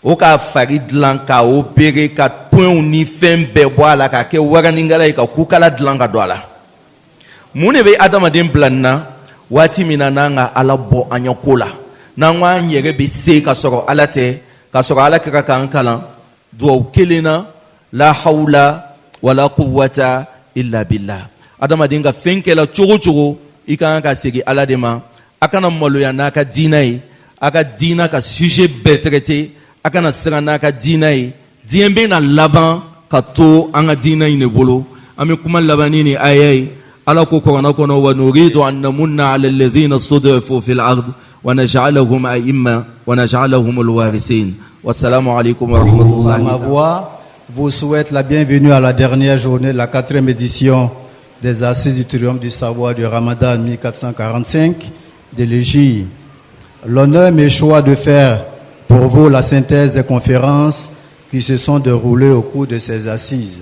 o k'a fari dilan ka opéré ka points ni fɛn bɛɛ bɔ a la k'a kɛ waraningala ye ka kukala dilan ka don a la mun de bɛ adamaden bila nin na waati min na n'an ka ala bɔ an ɲɛ ko la n'an ko an yɛrɛ bɛ se ka sɔrɔ ala tɛ ka sɔrɔ ala kɛra k'an kalan duwawu kelen na la hawla wala quwwata illa billah adamaden ka fɛn kɛla cogo cogo i ka kan ka segin ala de ma a kana maloya n'a ka diina ye a ka diina ka sujet bɛɛ traité a kana siran n'a ka diina ye diɲɛ bɛ na laban ka to an ka diina in de bolo an bɛ kuma labanni ni aya ye ala ko kɔrɔna kɔnɔ wa nuridu an namunna ala allazina stud'ifu fil ard wa naj'alahum a'imma wa naj'alahum alwarisin wassalamu alaykum wa rahmatullahi. Ma voix vous souhaite la bienvenue à la dernière journée, la 4e édition des Assises du Triomphe du Savoir du Ramadan 1445 de l'Égypte. L'honneur m'échoit de faire pour vous la synthèse des conférences qui se sont déroulées au cours de ces assises.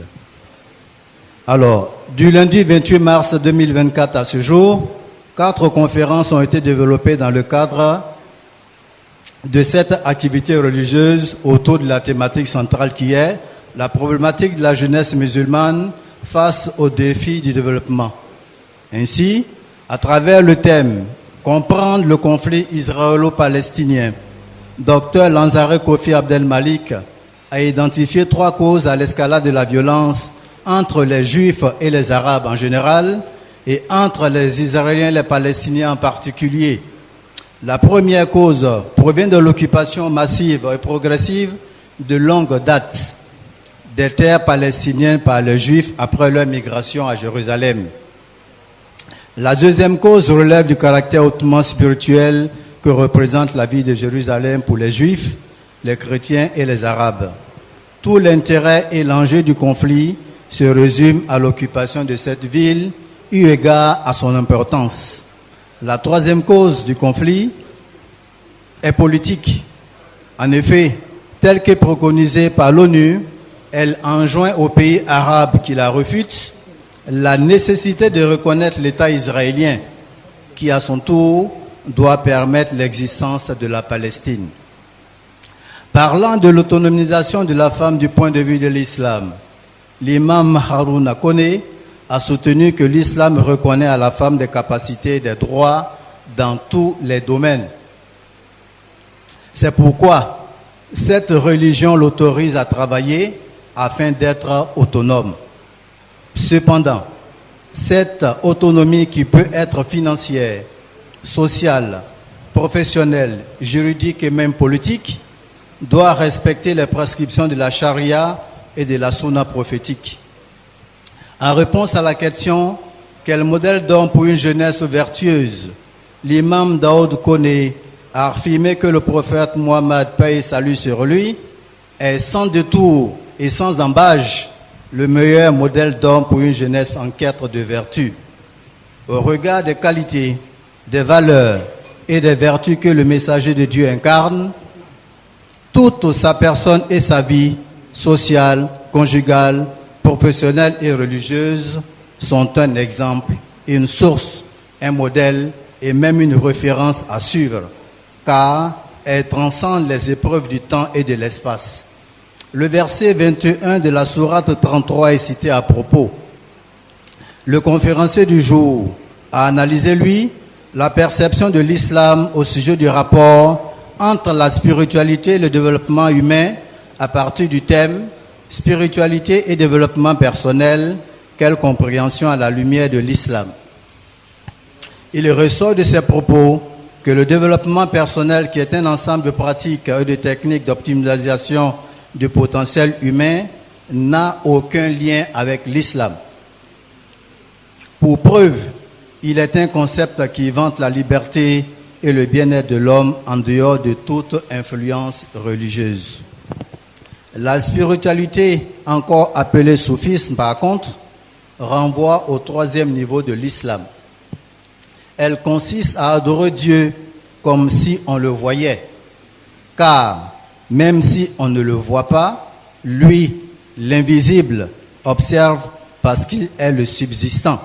Alors, du lundi 28 mars 2024 à ce jour, 4 conférences ont été développées dans le cadre de cette activité religieuse autour de la thématique centrale qui est la problématique de la jeunesse musulmane face aux défis du développement. Ainsi, à travers le thème « Comprendre le conflit israélo-palestinien », Dr Lanzare Kofi Abdel Malik a identifié 3 causes à l'escalade de la violence entre les Juifs et les Arabes en général et entre les Israéliens et les Palestiniens en particulier. La première cause provient de l'occupation massive et progressive de longue date des terres palestiniennes par les Juifs après leur migration à Jérusalem. La deuxième cause relève du caractère hautement spirituel que représente la vie de Jérusalem pour les Juifs, les chrétiens et les Arabes. Tout l'intérêt et l'enjeu du conflit se résument à l'occupation de cette ville, eu égard à son importance. La troisième cause du conflit est politique. En effet, telle que préconisée par l'ONU, elle enjoint aux pays arabes qui la refutent la nécessité de reconnaître l'État israélien, qui à son tour doit permettre l'existence de la Palestine. Parlant de l'autonomisation de la femme du point de vue de l'islam, l'imam Harouna Kone a soutenu que l'islam reconnaît à la femme des capacités et des droits dans tous les domaines. C'est pourquoi cette religion l'autorise à travailler afin d'être autonome. Cependant, cette autonomie qui peut être financière, sociale, professionnelle, juridique et même politique doit respecter les prescriptions de la charia et de la sunna prophétique. En réponse à la question « Quel modèle d'homme pour une jeunesse vertueuse ?» l'imam Daoud Kone a affirmé que le prophète Mohammed, paix et salut sur lui, est sans détour et sans embâche le meilleur modèle d'homme pour une jeunesse en quête de vertu. Au regard des qualités, des valeurs et des vertus que le messager de Dieu incarne, toute sa personne et sa vie sociale, conjugale, professionnelle et religieuse sont un exemple, une source, un modèle et même une référence à suivre, car elles transcendent les épreuves du temps et de l'espace. Le verset 21 de la sourate 33 est cité à propos. Le conférencier du jour a analysé, lui, la perception de l'islam au sujet du rapport entre la spiritualité et le développement humain à partir du thème « Spiritualité et développement personnel, quelle compréhension à la lumière de l'islam ?» Il ressort de ces propos que le développement personnel, qui est un ensemble de pratiques et de techniques d'optimisation du potentiel humain, n'a aucun lien avec l'islam. Pour preuve, il est un concept qui vante la liberté et le bien-être de l'homme en dehors de toute influence religieuse. La spiritualité, encore appelée soufisme par contre, renvoie au troisième niveau de l'islam. Elle consiste à adorer Dieu comme si on le voyait, car même si on ne le voit pas, lui, l'invisible, observe parce qu'il est le subsistant.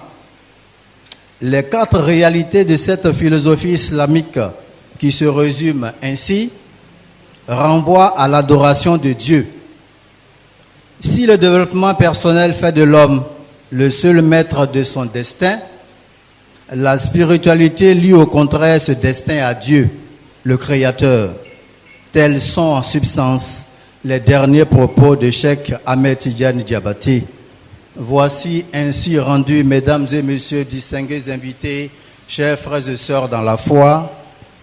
Les quatre réalités de cette philosophie islamique, qui se résument ainsi, renvoient à l'adoration de Dieu. Si le développement personnel fait de l'homme le seul maître de son destin, la spiritualité lie au contraire ce destin à Dieu, le Créateur. Tels sont en substance les derniers propos de Cheikh Ahmed Tidiane Diabaté. Voici ainsi rendu, mesdames et messieurs, distingués invités, chers frères et sœurs dans la foi,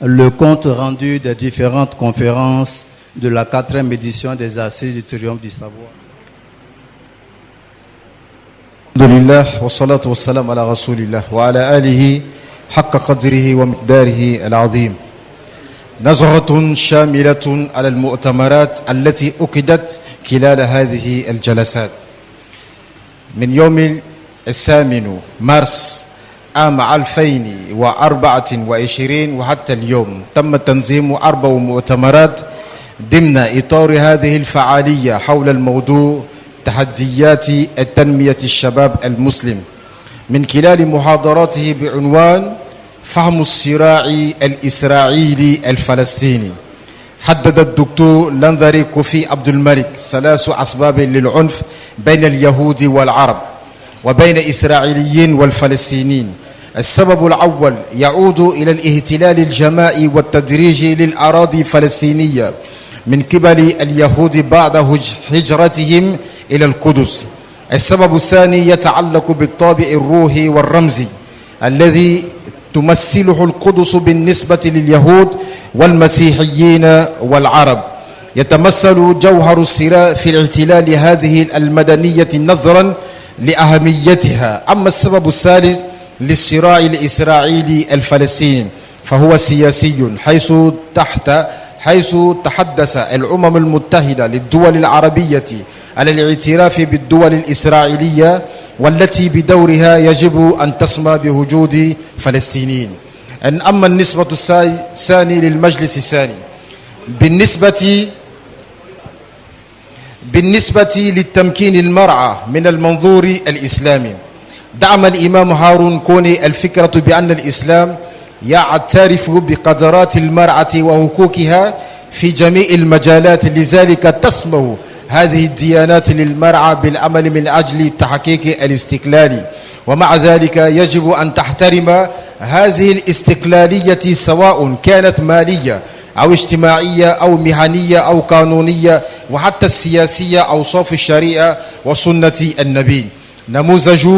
le compte rendu des différentes conférences de la 4e édition des Assises du Triomphe du Savoir. Alhamdulillah, wa salatu wa salam ala rasulillah, wa ala alihi, haqqa qadrihi wa miqdarihi al-azim. نظرة شاملة على المؤتمرات التي أكدت خلال هذه الجلسات من يوم 8 مارس عام 2024 وحتى اليوم تم تنظيم 4 مؤتمرات ضمن إطار هذه الفعالية حول الموضوع تحديات التنمية الشباب المسلم من خلال محاضراته بعنوان فهم الصراع الإسرائيلي الفلسطيني. حدد الدكتور لنذري كوفي عبد الملك 3 أسباب للعنف بين اليهود والعرب وبين الإسرائيليين والفلسطينيين. السبب الأول يعود إلى الاحتلال الجماعي والتدريجي للأراضي الفلسطينية من قبل اليهود بعد هجرتهم إلى القدس. السبب الثاني يتعلق بالطابع الروحي والرمزي الذي تمثله القدس بالنسبة لليهود والمسيحيين والعرب. يتمثل جوهر الصراع في الاحتلال هذه المدنية نظرا لأهميتها. أما السبب الثالث للصراع الإسرائيلي الفلسطيني، فهو سياسي حيث تحدث الأمم المتحدة للدول العربية على الاعتراف بالدول الإسرائيلية والتي بدورها يجب أن تسمى بوجود فلسطينيين. أما النسبة الثانية للمجلس الثاني بالنسبة للتمكين المرأة من المنظور الإسلامي، دعم الإمام هارون كوني الفكرة بأن الإسلام يعترف بقدرات المرأة وحقوقها في جميع المجالات، لذلك تسمح هذه الديانات للمرأة بالعمل من أجل تحقيق الاستقلال، ومع ذلك يجب أن تحترم هذه الاستقلالية سواء كانت مالية أو اجتماعية أو مهنية أو قانونية وحتى السياسية أوصاف الشريعة وسنة النبي، نموذج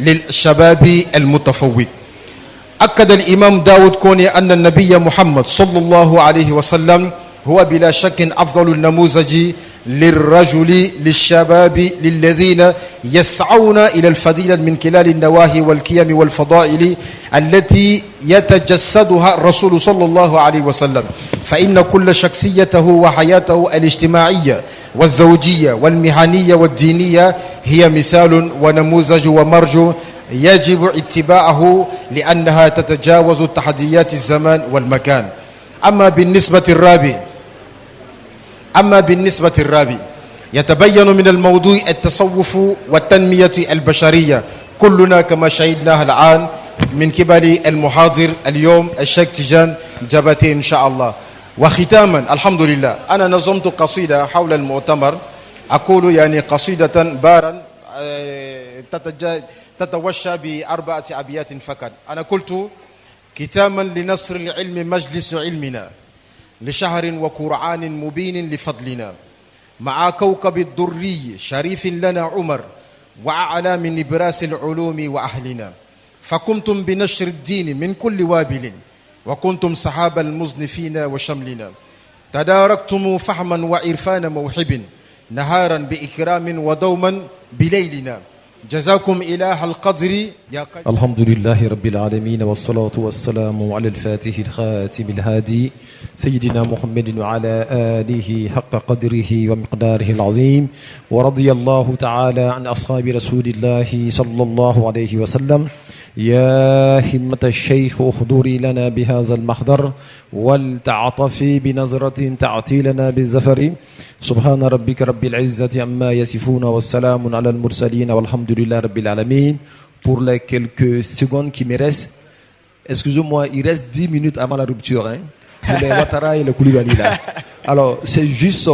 للشباب المتفوق. أكد الإمام داود كوني أن النبي محمد صلى الله عليه وسلم هو بلا شك أفضل النموذج للرجل للشباب للذين يسعون إلى الفضيلة من خلال النواهي والقيم والفضائل التي يتجسدها الرسول صلى الله عليه وسلم، فإن كل شخصيته وحياته الاجتماعية والزوجية والمهنية والدينية هي مثال ونموذج ومرجو يجب اتباعه لأنها تتجاوز تحديات الزمان والمكان. أما بالنسبة الرابع يتبين من الموضوع التصوف والتنمية البشرية، كلنا كما شهدناها الآن من قبل المحاضر اليوم الشيخ تيجان جبتي إن شاء الله. وختاما الحمد لله أنا نظمت قصيدة حول المؤتمر، أقول يعني قصيدة بارا تتوشى بأربعة أبيات فقط. أنا قلت: ختاما لنصر العلم مجلس علمنا، لشهر وقرآن مبين لفضلنا، مع كوكب الدري شريف لنا عمر، وأعلى من نبراس العلوم وأهلنا، فقمتم بنشر الدين من كل وابل، وكنتم صحاب المزنفين وشملنا، تداركتم فهما وعرفان موحب، نهارا بإكرام ودوما بليلنا، جزاكم إله القدر يا قدر. الحمد لله رب العالمين، والصلاة والسلام على الفاتح الخاتم الهادي سيدنا محمد وعلى آله حق قدره ومقداره العظيم، ورضي الله تعالى عن أصحاب رسول الله صلى الله عليه وسلم. يا همة الشيخ احضري لنا بهذا المحضر ولتعطفي بنظرة تعطي لنا بالزفر. سبحان ربك رب العزة عما يصفون والسلام على المرسلين والحمد لله رب العالمين. Pour les quelques secondes qui me restent, excusez-moi, il reste 10 minutes avant la rupture, hein, pour les Ouattara et le Koulibaly là. Alors, c'est juste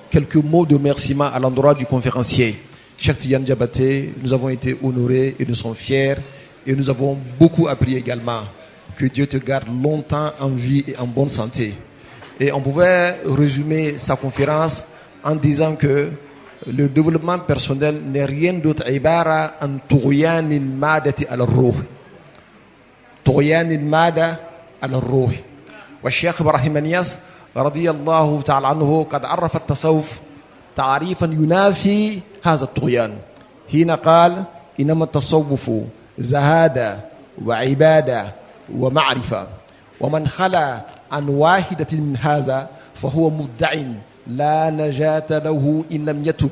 quelques mots de remerciement à l'endroit du conférencier. Cheikh Tidiane Diabaté, nous avons été honorés et nous sommes fiers. Et nous avons beaucoup appris également. Que Dieu te garde longtemps en vie et en bonne santé. Et on pouvait résumer sa conférence en disant que le développement personnel n'est rien d'autre ibara an tughyan al-madati al-ruh. Tughyan al-mada al-ruh. والشيخ إبراهيم نياس رضي الله تعالى عنه قد عرف التصوف تعريفا ينافي هذا الطغيان حين قال: إنما التصوف زهادة وعبادة ومعرفة، ومن خلا عن واحدة من هذا فهو مدع لا نجاة له إن لم يتب.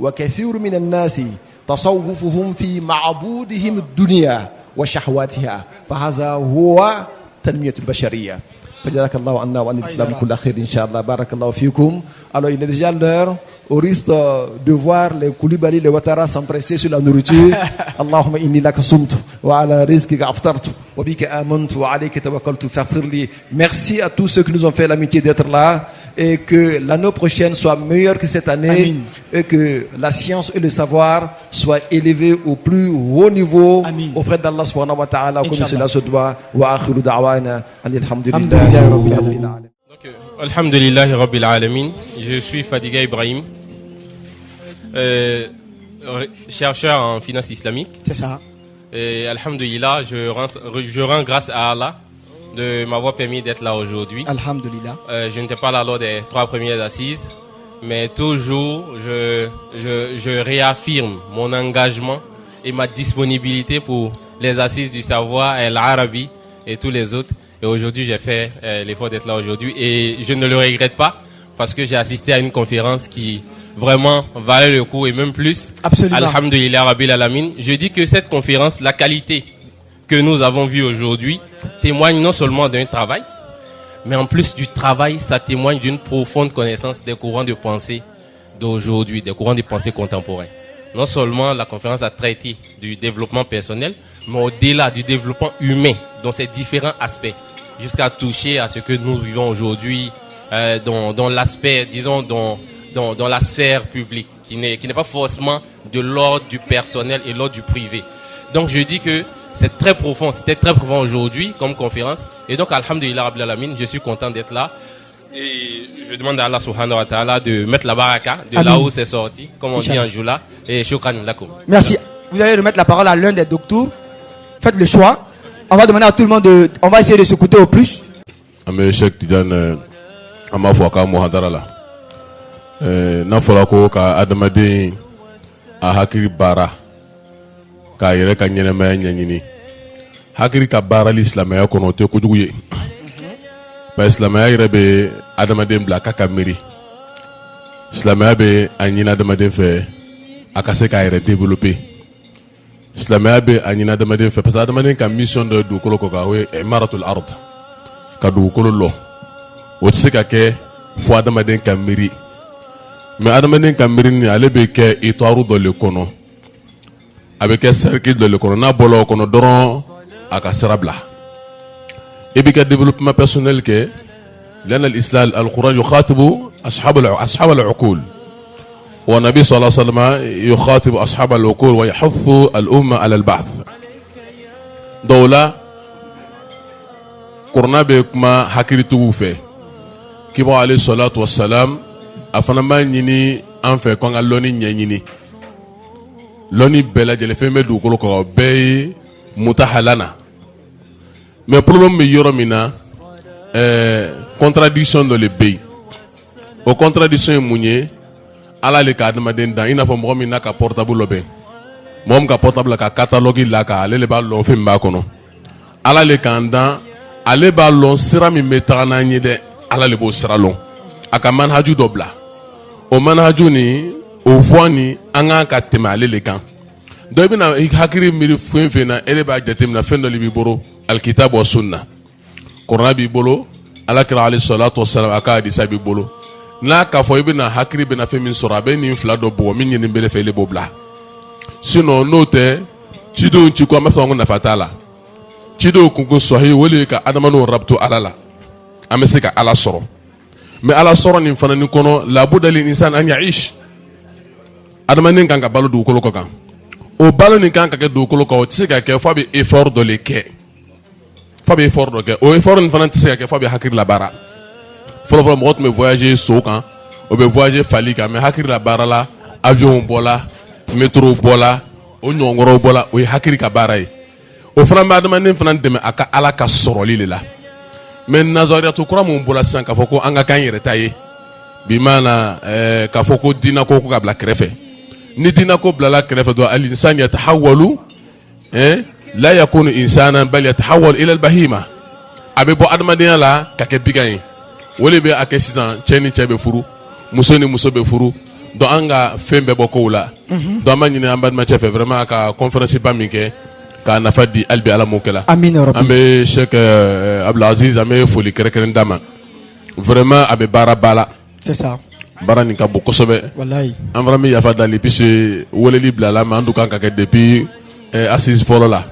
وكثير من الناس تصوفهم في معبودهم الدنيا وشهواتها، فهذا هو تنمية البشرية. فجزاك الله عنا وعن الإسلام كل خير إن شاء الله. بارك الله فيكم. Alors il est déjà l'heure, au risque de voir les Koulibaly, les Ouattara s'empresser sur la nourriture. Allahumma inni laka sumtu wa ala rizqika aftartu wa bika amantu wa alayka tawakkaltu faghfir li. Merci à tous ceux qui nous ont fait l'amitié d'être là, et que l'année prochaine soit meilleure que cette année. Amin. Et que la science et le savoir soient élevés au plus haut niveau. Amin. Auprès d'Allah subhanahu wa ta'ala, comme cela se doit. Wa akhiru da'wana alhamdulillahi rabbil alamin. Alhamdulillahi Rabbil Alamin. Je suis Fadiga Ibrahim, chercheur en finance islamique. C'est ça. Et Alhamdulillah, je rends grâce à Allah de m'avoir permis d'être là aujourd'hui. Alhamdulillah. Je n'étais pas là lors des 3 premières assises, mais toujours je réaffirme mon engagement et ma disponibilité pour les assises du savoir, l'Arabi et tous les autres. Et aujourd'hui, j'ai fait l'effort d'être là aujourd'hui et je ne le regrette pas parce que j'ai assisté à une conférence qui vraiment valait le coup et même plus. Absolument. Alhamdulillah Rabbil Alamin. Je dis que cette conférence, la qualité que nous avons vue aujourd'hui témoigne non seulement d'un travail, mais en plus du travail, ça témoigne d'une profonde connaissance des courants de pensée d'aujourd'hui, des courants de pensée contemporains. Non seulement la conférence a traité du développement personnel, mais au-delà du développement humain, dans ses différents aspects, jusqu'à toucher à ce que nous vivons aujourd'hui, dans l'aspect, disons, dans la sphère publique, qui n'est pas forcément de l'ordre du personnel et l'ordre du privé. Donc je dis que c'est très profond, c'était très profond aujourd'hui comme conférence. Et donc, alhamdulillah Rabbil Alamin, je suis content d'être là. Et je demande à Allah subhanahu wa ta'ala de mettre la baraka de Amin. là où c'est sorti, comme on dit en Joula. Et shukran lakum. Merci. Vous allez remettre la parole à l'un des docteurs. Faites le choix. On va demander à tout le monde on va essayer de s'écouter au plus. Ame Cheikh Tidiane ama fo ka muhadara la. Na fola ko ka adamaden a hakiri bara ka yere ka ɲɛnɛmaya ɲɛɲini hakiri ka baara li silamɛya kɔnɔ o tɛ kojugu ye parce que silamɛya yɛrɛ bɛ adamaden bila k'a ka miiri silamɛya bɛ a ɲini adamaden fɛ a ka se k'a yɛrɛ développer silamɛya bɛ a ɲini adamaden fɛ parce que adamaden ka mission dɔ ye dugukolo kɔ kan o ye maratul ard ka dugukolo lɔ o tɛ se ka kɛ fo adamaden ka miiri mais adamaden ka miiri ni ale bɛ kɛ itaru dɔ le kɔnɔ a bɛ kɛ cercle dɔ le kɔnɔ n'a bɔla o kɔnɔ dɔrɔn a ka sira bila i b'i ka développement personnel kɛ لأن الإسلام القرآن يخاطب أصحاب العقول والنبي صلى الله عليه وسلم يخاطب أصحاب العقول ويحث الأمة على البعث دولة قرنا بكما حكيري توفى كما عليه الصلاة والسلام أفنى ما نيني أنفى كون اللوني نيني لوني بلا جلفين بدو كلو بي متحلنا mais problème mi yoro mina contradiction dans le pays o contradiction munye ala le ka adamaden dan ina fo mo mi naka portable lobe mom ka portable ka catalogue la ka ale le ba lo fe mba kono ala le kan dan ale ba lo sira mi metana nyi de ala le bo sira lo aka manhaju dobla o manhaju ni o voani anga ka tema ale le kan do bina hakiri mi fen na ele ba jatemna fen do li bi boro alkitab wa sunna Qur'an bi bolo alakira alayhi salatu wassalam aka hadisa bi bolo na ka fo ibina hakiri bina fe min sura be ni fla do bo min ni bele fe le bobla sinon note cido ci ko ma fa ngona fatala cido ku ko sahih wali ka adamano rabtu alala amesika ala soro mais ala soro ni fana ni kono la budali insan an ya'ish adamanin kan ka balu du ko kan o balu ni kan ka ke du ko ko tsika ke fa bi effort de leke fabi effort do ke o effort ni fana tse ke fabi hakir la bara folo mo me voyager sokan o be voyager fali ka me hakir la bara la avion bola métro bola o nyongoro bola o hakir ka bara e o fana ma dama ne fana deme aka ala ka soroli le la mais nazariyatu kura mo bola san ka foko anga kan yere taye bi mana ka foko dina ko ka bla krefe ni dina ko bla la krefe do al insan yatahawalu لا يكون إنسانا بل يتحول إلى البهيمة أبي بو أدمدين لا ككبيجاي ولي بي أكسيسان تشيني تشيبي فرو مسوني مسو بفرو دو أنغا فين ببوكولا دو أمان يني أمباد ما تشيفي فرما كا كونفرنسي باميكي كا نفادي ألبي على موكلا أمين يا ربي أمي شيك عبد العزيز أمي فولي كركرين داما فرما أبي بارا بالا c'est ça bara ni ka bo kosobe wallahi am vraiment ya fa dali puisque wole li blala ma andu kan ka ke depuis assise folo la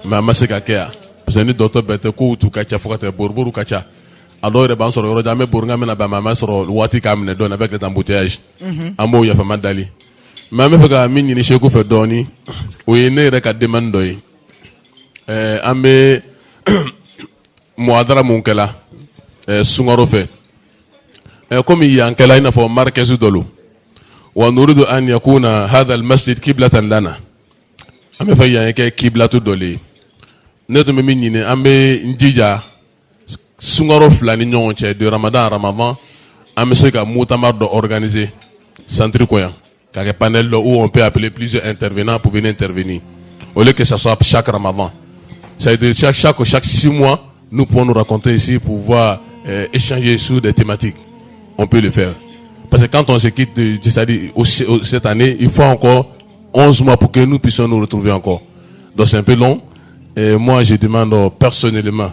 ma masika kea parce que ni docteur bete ko tu kacha fokata borboru kacha alors re ban soro yoro jame bornga mena ba mama soro wati kamne don avec les embouteillages amo ya fa madali ma me faka minni ni sheku fe doni o yene re ka demando yi ambe muadara munkela sungaro fe comme yankela ina fo markezu dolo wa nuridu an yakuna hadha al masjid qiblatan lana ambe fa yanke qiblatu doli neto me minni ambe njija sungaro flani nyonche de ramadan ambe se ka mutamar do organiser centre koyan kake panel où on peut appeler plusieurs intervenants pour venir intervenir au lieu que ça soit chaque Ramadan. Ça veut dire chaque 6 mois, nous pouvons nous rencontrer ici pour pouvoir échanger sur des thématiques. On peut le faire. Parce que quand on se quitte, c'est-à-dire cette année, il faut encore 11 mois pour que nous puissions nous retrouver encore. Donc c'est un peu long. Et moi, je demande personnellement,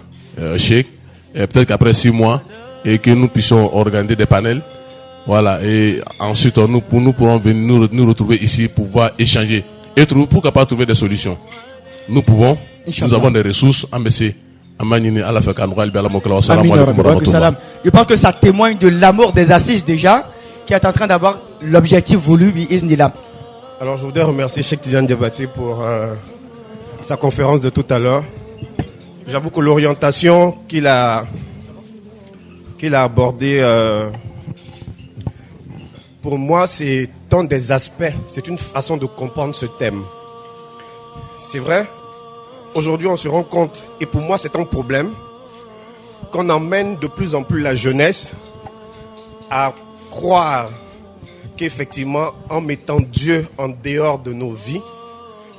Cheikh, peut-être qu'après 6 mois, et que nous puissions organiser des panels. Voilà. Et ensuite, nous pourrons venir nous retrouver ici pour pouvoir échanger. Et pourquoi pas trouver des solutions. Nous pouvons, nous avons des ressources, MBC. Je pense que ça témoigne de l'amour des assises déjà, qui est en train d'avoir l'objectif voulu, bi'iznillah. Alors je voudrais remercier Cheikh Tidiane Diabaté pour sa conférence de tout à l'heure. J'avoue que l'orientation qu'il a abordée, pour moi, c'est tant des aspects, c'est une façon de comprendre ce thème. C'est vrai, aujourd'hui on se rend compte, et pour moi c'est un problème, qu'on emmène de plus en plus la jeunesse à croire qu'effectivement, en mettant Dieu en dehors de nos vies,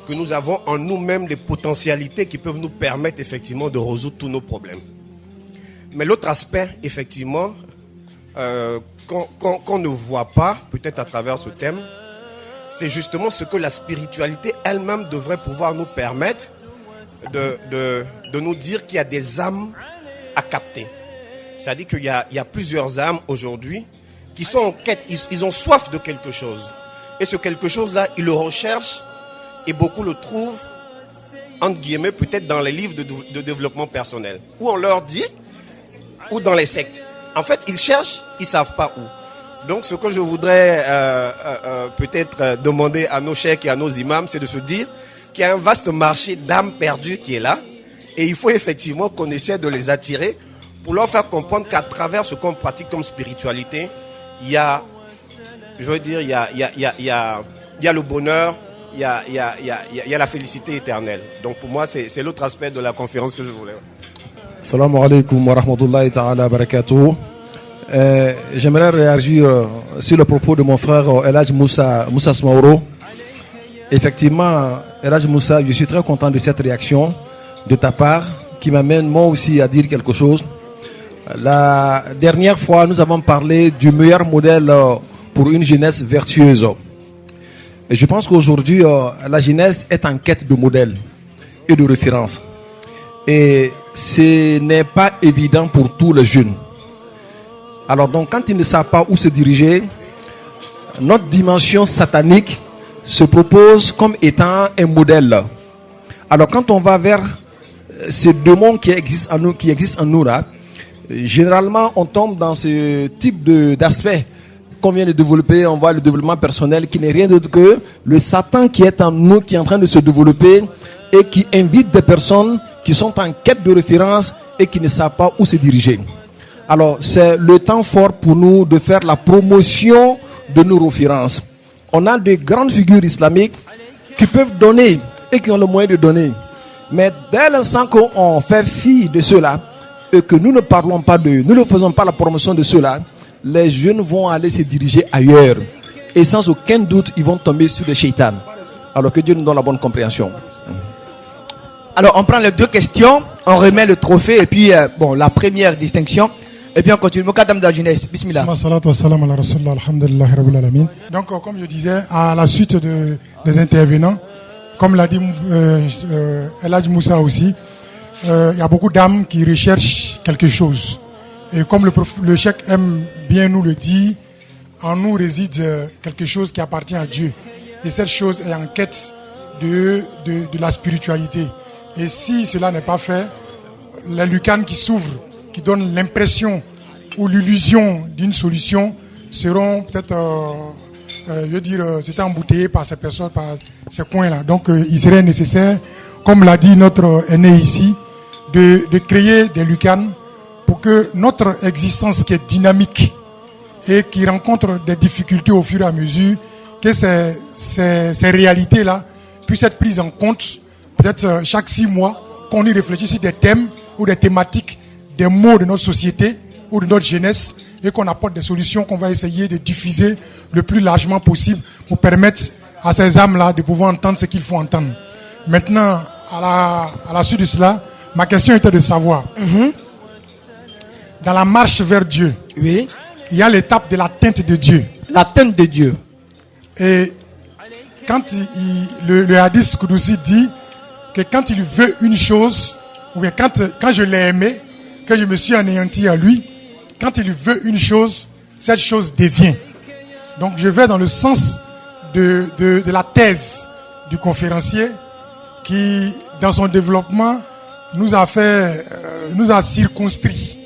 que nous avons en nous-mêmes des potentialités qui peuvent nous permettre effectivement de résoudre tous nos problèmes. Mais l'autre aspect, effectivement, qu'on ne voit pas, peut-être à travers ce thème, c'est justement ce que la spiritualité elle-même devrait pouvoir nous permettre de nous dire qu'il y a des âmes à capter. C'est-à-dire qu'il y a plusieurs âmes aujourd'hui qui sont en quête, ils ont soif de quelque chose. Et ce quelque chose-là, ils le recherchent et beaucoup le trouvent, entre guillemets, peut-être dans les livres de développement personnel. Ou on leur dit, ou dans les sectes. En fait, ils cherchent, ils ne savent pas où. Donc, ce que je voudrais peut-être demander à nos cheikhs et à nos imams, c'est de se dire qu'il y a un vaste marché d'âmes perdues qui est là. Et il faut effectivement qu'on essaie de les attirer pour leur faire comprendre qu'à travers ce qu'on pratique comme spiritualité, il y a, je veux dire, il y a le bonheur, il y a la félicité éternelle. Donc pour moi, c'est l'autre aspect de la conférence que je voulais. Assalamu alaikum wa rahmatullahi ta'ala barakatuh. J'aimerais réagir sur le propos de mon frère Elhadj Moussa Smaoro. Effectivement, Elhadj Moussa, je suis très content de cette réaction de ta part qui m'amène moi aussi à dire quelque chose. La dernière fois, nous avons parlé du meilleur modèle pour une jeunesse vertueuse. Et je pense qu'aujourd'hui, la jeunesse est en quête de modèles et de références. Et ce n'est pas évident pour tous les jeunes. Alors donc, quand ils ne savent pas où se diriger, notre dimension satanique se propose comme étant un modèle. Alors quand on va vers ce démon qui existe en nous là, généralement on tombe dans ce type d'aspect qu'on vient de développer. On voit le développement personnel qui n'est rien d'autre que le Satan qui est en nous, qui est en train de se développer et qui invite des personnes qui sont en quête de référence et qui ne savent pas où se diriger. Alors c'est le temps fort pour nous de faire la promotion de nos références. On a de grandes figures islamiques qui peuvent donner et qui ont le moyen de donner. Mais dès l'instant qu'on fait fi de cela et que nous ne parlons pas d'eux, nous ne faisons pas la promotion de cela, les jeunes vont aller se diriger ailleurs. Et sans aucun doute, ils vont tomber sur le shaitan. Alors que Dieu nous donne la bonne compréhension. Alors on prend les deux questions, on remet le trophée et puis la première distinction. Et puis on continue. Mokadam de la jeunesse. Bismillah. Donc comme je disais, à la suite des intervenants, comme l'a dit Elhadj Moussa aussi, il y a beaucoup d'âmes qui recherchent quelque chose. Et comme le cheikh aime bien nous le dire, en nous réside quelque chose qui appartient à Dieu. Et cette chose est en quête de la spiritualité. Et si cela n'est pas fait, les lucanes qui s'ouvrent, qui donnent l'impression ou l'illusion d'une solution, seront peut-être, c'était embouteillé par ces personnes, par ces coins-là. Donc il serait nécessaire, comme l'a dit notre aîné ici, de créer des lucanes pour que notre existence qui est dynamique et qui rencontre des difficultés au fur et à mesure, que ces réalités-là puissent être prises en compte, peut-être chaque 6 mois, qu'on y réfléchisse sur des thèmes ou des thématiques, des maux de notre société ou de notre jeunesse, et qu'on apporte des solutions qu'on va essayer de diffuser le plus largement possible pour permettre à ces âmes-là de pouvoir entendre ce qu'il faut entendre. Maintenant, à la suite de cela, ma question était de savoir, dans la marche vers Dieu, oui, il y a l'étape de l'atteinte de Dieu. L'atteinte de Dieu. Et quand le hadith Kudusi dit que quand il veut une chose, ou bien quand je l'ai aimé, que je me suis anéanti à lui, quand il veut une chose, cette chose devient. Donc je vais dans le sens de la thèse du conférencier qui, dans son développement, nous a circonscrit.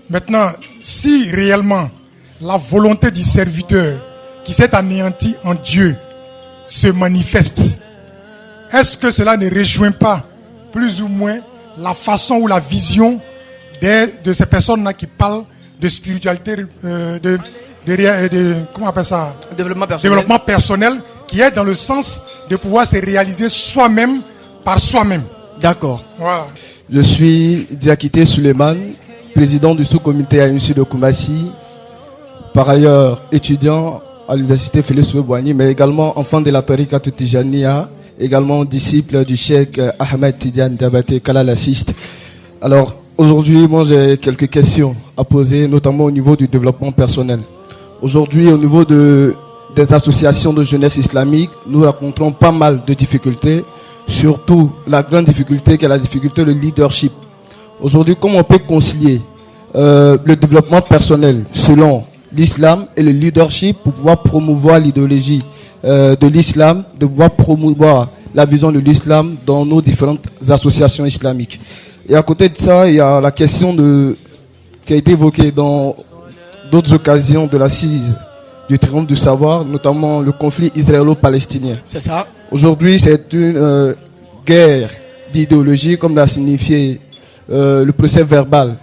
Maintenant, si réellement la volonté du serviteur qui s'est anéanti en Dieu se manifeste, est-ce que cela ne rejoint pas plus ou moins la façon ou la vision de ces personnes-là qui parlent de spiritualité, comment on appelle ça? Développement personnel, qui est dans le sens de pouvoir se réaliser soi-même par soi-même. D'accord. Voilà. Je suis Diakité Suleiman, président du sous-comité AMC de Koumassi, par ailleurs étudiant à l'université Félix Houphouët-Boigny, mais également enfant de la Tariqa Tijaniya, également disciple du cheikh Ahmed Tidiane Diabaté Kala l'assiste. Alors aujourd'hui, moi j'ai quelques questions à poser, notamment au niveau du développement personnel. Aujourd'hui, au niveau des associations de jeunesse islamique, nous rencontrons pas mal de difficultés, surtout la grande difficulté qui est la difficulté de leadership. Aujourd'hui, comment on peut concilier le développement personnel selon l'islam et le leadership pour pouvoir promouvoir l'idéologie de l'islam, de pouvoir promouvoir la vision de l'islam dans nos différentes associations islamiques. Et à côté de ça, il y a la question qui a été évoquée dans d'autres occasions de l'assise du triomphe du savoir, notamment le conflit israélo-palestinien. C'est ça. Aujourd'hui, c'est une guerre d'idéologie, comme l'a signifié le procès verbal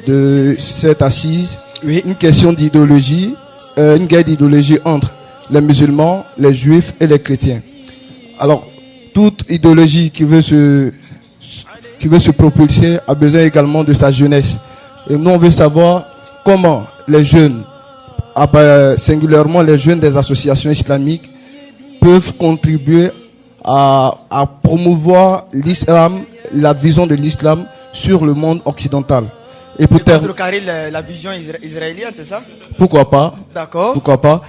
de cette assise. Oui. Une question d'idéologie, une guerre d'idéologie entre les musulmans, les juifs et les chrétiens. Alors, toute idéologie qui veut se propulser a besoin également de sa jeunesse. Et nous, on veut savoir comment les jeunes, singulièrement les jeunes des associations islamiques, peuvent contribuer à promouvoir l'islam, la vision de l'islam sur le monde occidental. Et pour contrecarrer la vision israélienne, c'est ça? Pourquoi pas? D'accord. Pourquoi pas?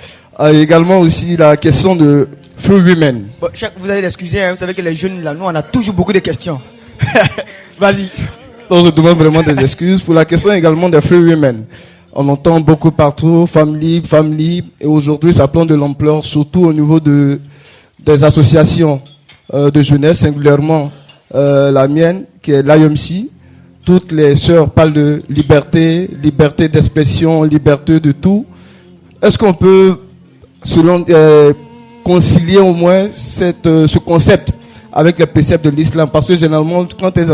Également aussi la question de Free Women. Bon, vous allez l'excuser, hein, vous savez que les jeunes là, nous on a toujours beaucoup de questions. Vas-y. Donc je demande vraiment des excuses. Pour la question également des Free Women. On entend beaucoup partout, femmes libres, et aujourd'hui ça prend de l'ampleur, surtout au niveau des associations de jeunesse, singulièrement la mienne, qui est l'IMC. Toutes les sœurs parlent de liberté d'expression, liberté de tout. Est-ce qu'on peut, concilier au moins ce concept avec les préceptes de l'islam? Parce que généralement, quand elles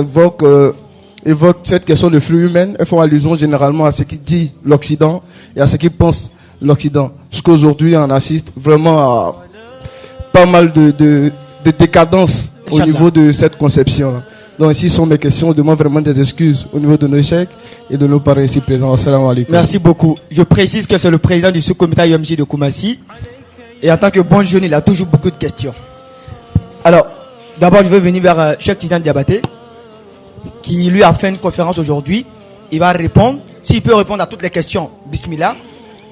évoquent cette question de flux humain, elles font allusion généralement à ce qui dit l'Occident et à ce qui pense l'Occident. Jusqu'aujourd'hui, on assiste vraiment à pas mal de décadence au niveau de cette conception-là. Donc ici sont mes questions. Je demande vraiment des excuses au niveau de nos chèques et de nos parents ici présents. Assalamu alaikum. Merci beaucoup. Je précise que c'est le président du sous-comité IOMG de Koumassi. Et en tant que bon jeune, il a toujours beaucoup de questions. Alors, d'abord, je vais venir vers Cheikh Tidiane Diabaté, qui lui a fait une conférence aujourd'hui. Il va répondre. S'il peut répondre à toutes les questions, bismillah.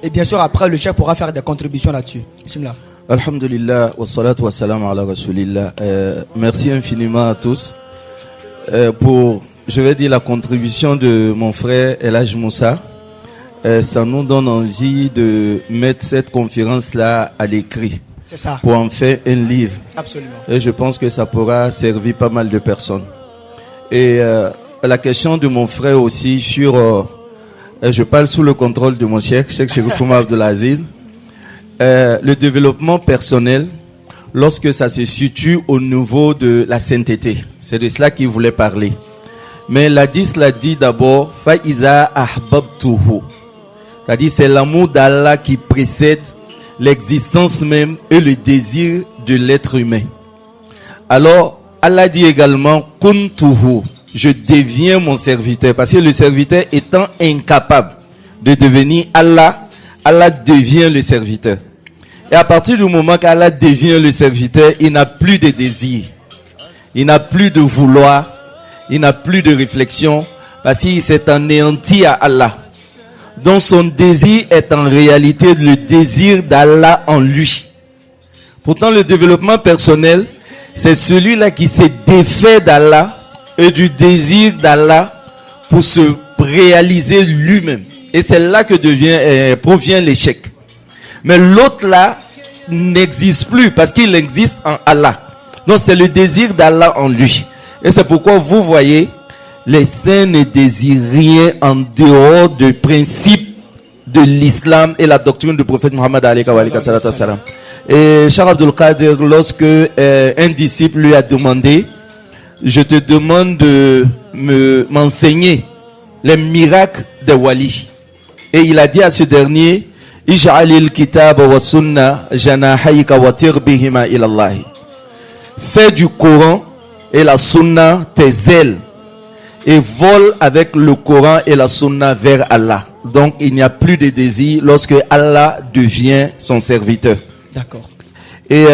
Et bien sûr, après, le cheikh pourra faire des contributions là-dessus. Bismillah. Alhamdulillah, wa salatu wa salam ala rasulillah. Merci infiniment à tous. Pour, je vais dire, la contribution de mon frère El Hadj Moussa. Ça nous donne envie de mettre cette conférence-là à l'écrit. C'est ça. Pour en faire un livre. Absolument. Et je pense que ça pourra servir pas mal de personnes. Et la question de mon frère aussi sur... je parle sous le contrôle de mon cheikh Chérif Oumar Abdelaziz. Le développement personnel, lorsque ça se situe au niveau de la sainteté. C'est de cela qu'il voulait parler. Mais l'hadith l'a dit d'abord, Fa'iza ahbabtuhu. C'est-à-dire, c'est l'amour d'Allah qui précède l'existence même et le désir de l'être humain. Alors, Allah dit également, kuntuhu. Je deviens mon serviteur. Parce que le serviteur étant incapable de devenir Allah, Allah devient le serviteur. Et à partir du moment qu'Allah devient le serviteur, il n'a plus de désir. il n'a plus de vouloir, il n'a plus de réflexion, parce qu'il s'est anéanti à Allah. Donc son désir est en réalité le désir d'Allah en lui. Pourtant le développement personnel, c'est celui-là qui s'est défait d'Allah et du désir d'Allah pour se réaliser lui-même. Et c'est là que provient l'échec. Mais l'autre là n'existe plus parce qu'il existe en Allah. Donc c'est le désir d'Allah en lui. Et c'est pourquoi vous voyez, les saints ne désirent rien en dehors du principe de l'islam et la doctrine du prophète Mohammed alayhi wa sallam. Et Cheikh Abdul Qadir, lorsque un disciple lui a demandé, je te demande de m'enseigner les miracles des walis. Et il a dit à ce dernier, Ij'alil kitab wa sunna janahayka wa tirbihima ila Allah. Fais du Coran et la sunna tes ailes et vole avec le Coran et la sunna vers Allah. Donc il n'y a plus de désir lorsque Allah devient son serviteur. D'accord. Et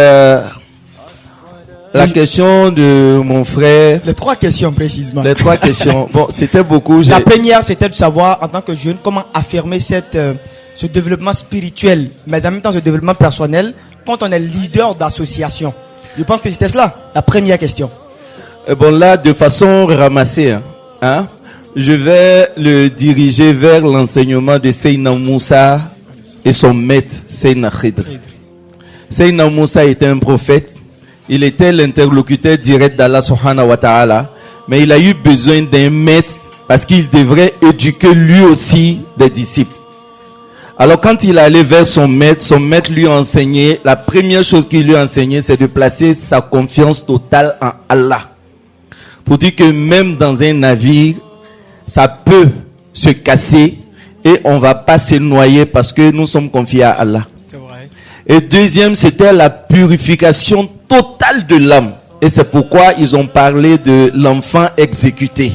la question de mon frère. Les 3 questions précisément. Les 3 questions. Bon, c'était beaucoup. La première, c'était de savoir en tant que jeune comment affirmer ce développement spirituel, mais en même temps ce développement personnel quand on est leader d'association. Je pense que c'était cela, la première question. Bon là, de façon ramassée, je vais le diriger vers l'enseignement de Seydina Moussa et son maître, Seydina Khidr. Seydina Moussa était un prophète. Il était l'interlocuteur direct d'Allah subhanahu wa ta'ala. Mais il a eu besoin d'un maître parce qu'il devrait éduquer lui aussi des disciples. Alors quand il allait vers son maître lui a enseigné, la première chose qu'il lui a enseigné, c'est de placer sa confiance totale en Allah. Pour dire que même dans un navire, ça peut se casser et on va pas se noyer parce que nous sommes confiés à Allah. C'est vrai. Et deuxième, c'était la purification totale de l'âme. Et c'est pourquoi ils ont parlé de l'enfant exécuté.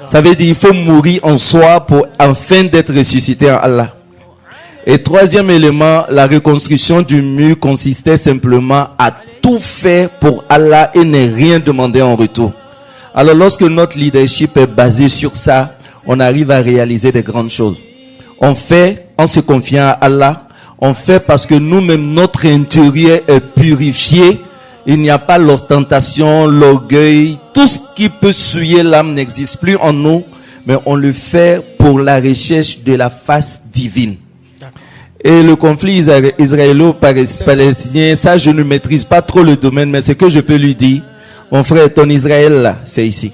Ça veut dire qu'il faut mourir en soi pour enfin d'être ressuscité en Allah. Et troisième élément, la reconstruction du mur consistait simplement à tout faire pour Allah et ne rien demander en retour. Alors lorsque notre leadership est basé sur ça, on arrive à réaliser des grandes choses. On fait en se confiant à Allah. On fait parce que nous-mêmes, notre intérieur est purifié. Il n'y a pas l'ostentation, l'orgueil. Tout ce qui peut souiller l'âme n'existe plus en nous. Mais on le fait pour la recherche de la face divine. Et le conflit israélo-palestinien, ça je ne maîtrise pas trop le domaine, mais ce que je peux lui dire, mon frère, ton Israël là, c'est ici.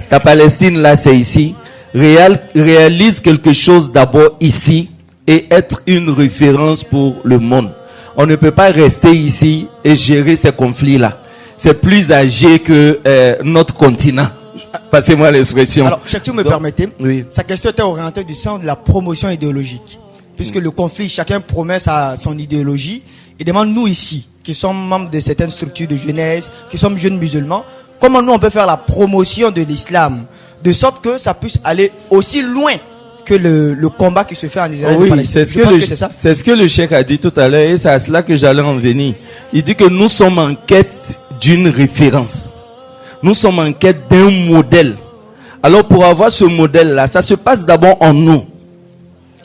Ta Palestine là, c'est ici. Réalise quelque chose d'abord ici et être une référence pour le monde. On ne peut pas rester ici et gérer ces conflits-là. C'est plus âgé que notre continent. Passez-moi l'expression. Alors, si vous me permettez, oui. Sa question était orientée du sens de la promotion idéologique. Puisque le conflit, chacun promet son idéologie. Et demande nous ici, qui sommes membres de certaines structures de jeunesse, qui sommes jeunes musulmans, comment nous on peut faire la promotion de l'islam de sorte que ça puisse aller aussi loin que le combat qui se fait en Israël. Oui, c'est ce que le cheikh a dit tout à l'heure et c'est à cela que j'allais en venir. Il dit que nous sommes en quête d'une référence. Nous sommes en quête d'un modèle. Alors pour avoir ce modèle-là, ça se passe d'abord en nous.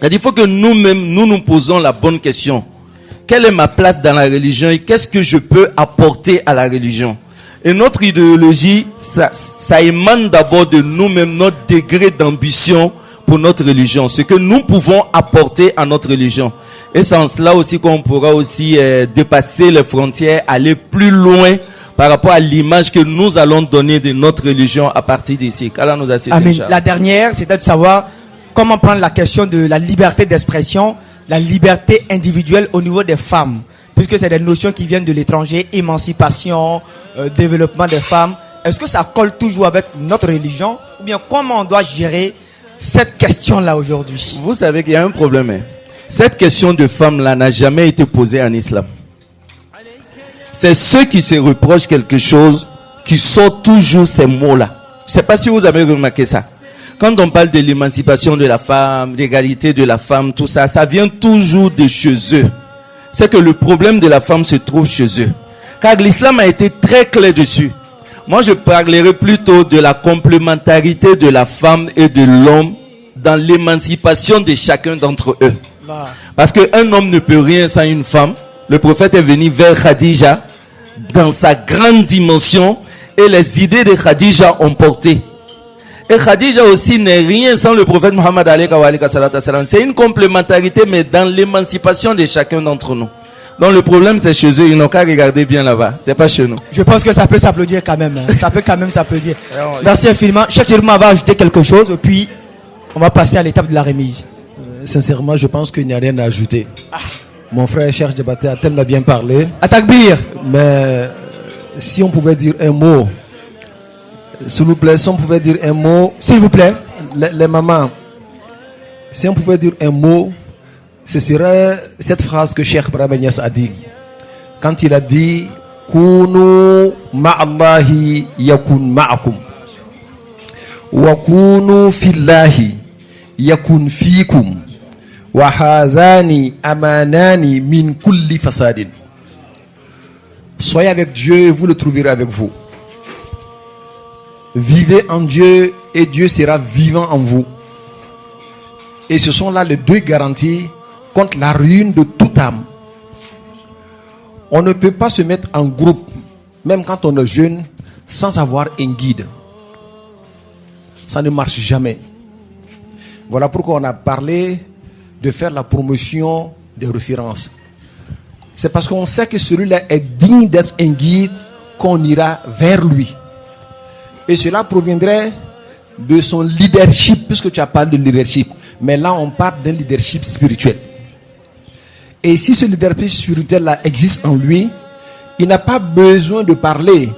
Il faut que nous-mêmes, nous posons la bonne question. Quelle est ma place dans la religion et qu'est-ce que je peux apporter à la religion? Et notre idéologie, ça émane d'abord de nous-mêmes, notre degré d'ambition pour notre religion. Ce que nous pouvons apporter à notre religion. Et c'est en cela aussi qu'on pourra aussi dépasser les frontières, aller plus loin par rapport à l'image que nous allons donner de notre religion à partir d'ici. Allah nous assiste. Amen. La dernière, c'était de savoir comment prendre la question de la liberté d'expression, la liberté individuelle au niveau des femmes. Puisque c'est des notions qui viennent de l'étranger, émancipation, développement des femmes. Est-ce que ça colle toujours avec notre religion? Ou bien comment on doit gérer cette question-là aujourd'hui? Vous savez qu'il y a un problème. Cette question de femme-là n'a jamais été posée en islam. C'est ceux qui se reprochent quelque chose qui sortent toujours ces mots-là. Je ne sais pas si vous avez remarqué ça. Quand on parle de l'émancipation de la femme, l'égalité de la femme, tout ça, ça vient toujours de chez eux. C'est que le problème de la femme se trouve chez eux. Car l'islam a été très clair dessus. Moi, je parlerai plutôt de la complémentarité de la femme et de l'homme dans l'émancipation de chacun d'entre eux. Parce qu'un homme ne peut rien sans une femme. Le prophète est venu vers Khadija dans sa grande dimension et les idées de Khadija ont porté. Et Khadija aussi n'est rien sans le prophète Mohammed alayhi wa sallam. C'est une complémentarité, mais dans l'émancipation de chacun d'entre nous. Donc le problème c'est chez eux, ils n'ont qu'à regarder bien là-bas, c'est pas chez nous. Je pense que ça peut s'applaudir quand même, hein. Ça peut quand même s'applaudir. Merci infiniment. Cheikh Jerouma va ajouter quelque chose et puis on va passer à l'étape de la remise. Sincèrement, je pense qu'il n'y a rien à ajouter. Mon frère Cheikh Diabaté a tellement bien parlé. Atakbir. Mais si on pouvait dire un mot, s'il vous plaît, si on pouvait dire un mot. S'il vous plaît. Les mamans, si on pouvait dire un mot, ce serait cette phrase que Cheikh Ibrahim Niass a dit. Quand il a dit Kunu ma'allahi yakun ma'akum. Wa kunu fillahi yakun fikum. Wa hazani amanani min kulli fasadin. Soyez avec Dieu et vous le trouverez avec vous. Vivez en Dieu et Dieu sera vivant en vous. Et ce sont là les deux garanties contre la ruine de toute âme. On ne peut pas se mettre en groupe, même quand on est jeune, sans avoir un guide. Ça ne marche jamais. Voilà pourquoi on a parlé de faire la promotion des références. C'est parce qu'on sait que celui-là est digne d'être un guide qu'on ira vers lui. Et cela proviendrait de son leadership, puisque tu as parlé de leadership. Mais là, on parle d'un leadership spirituel. Et si ce leadership spirituel-là existe en lui, il n'a pas besoin de parler.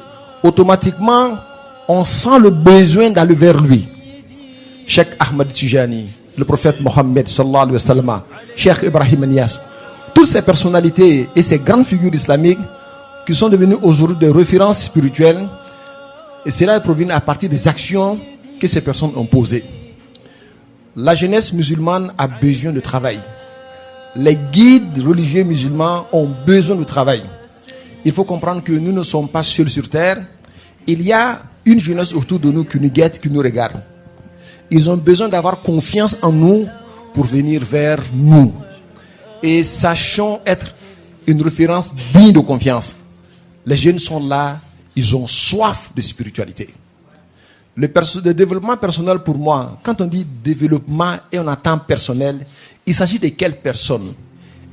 Automatiquement, on sent le besoin d'aller vers lui. Cheikh Ahmed Tijani, le prophète Mohammed sallallahu alayhi wa sallam, Cheikh Ibrahim Niass, toutes ces personnalités et ces grandes figures islamiques qui sont devenues aujourd'hui des références spirituelles, et cela provient à partir des actions que ces personnes ont posées. La jeunesse musulmane a besoin de travail. Les guides religieux musulmans ont besoin de travail. Il faut comprendre que nous ne sommes pas seuls sur terre. Il y a une jeunesse autour de nous qui nous guette, qui nous regarde. Ils ont besoin d'avoir confiance en nous pour venir vers nous. Et sachons être une référence digne de confiance. Les jeunes sont là, ils ont soif de spiritualité. Le développement personnel pour moi, quand on dit développement et on attend personnel, il s'agit de quelle personne?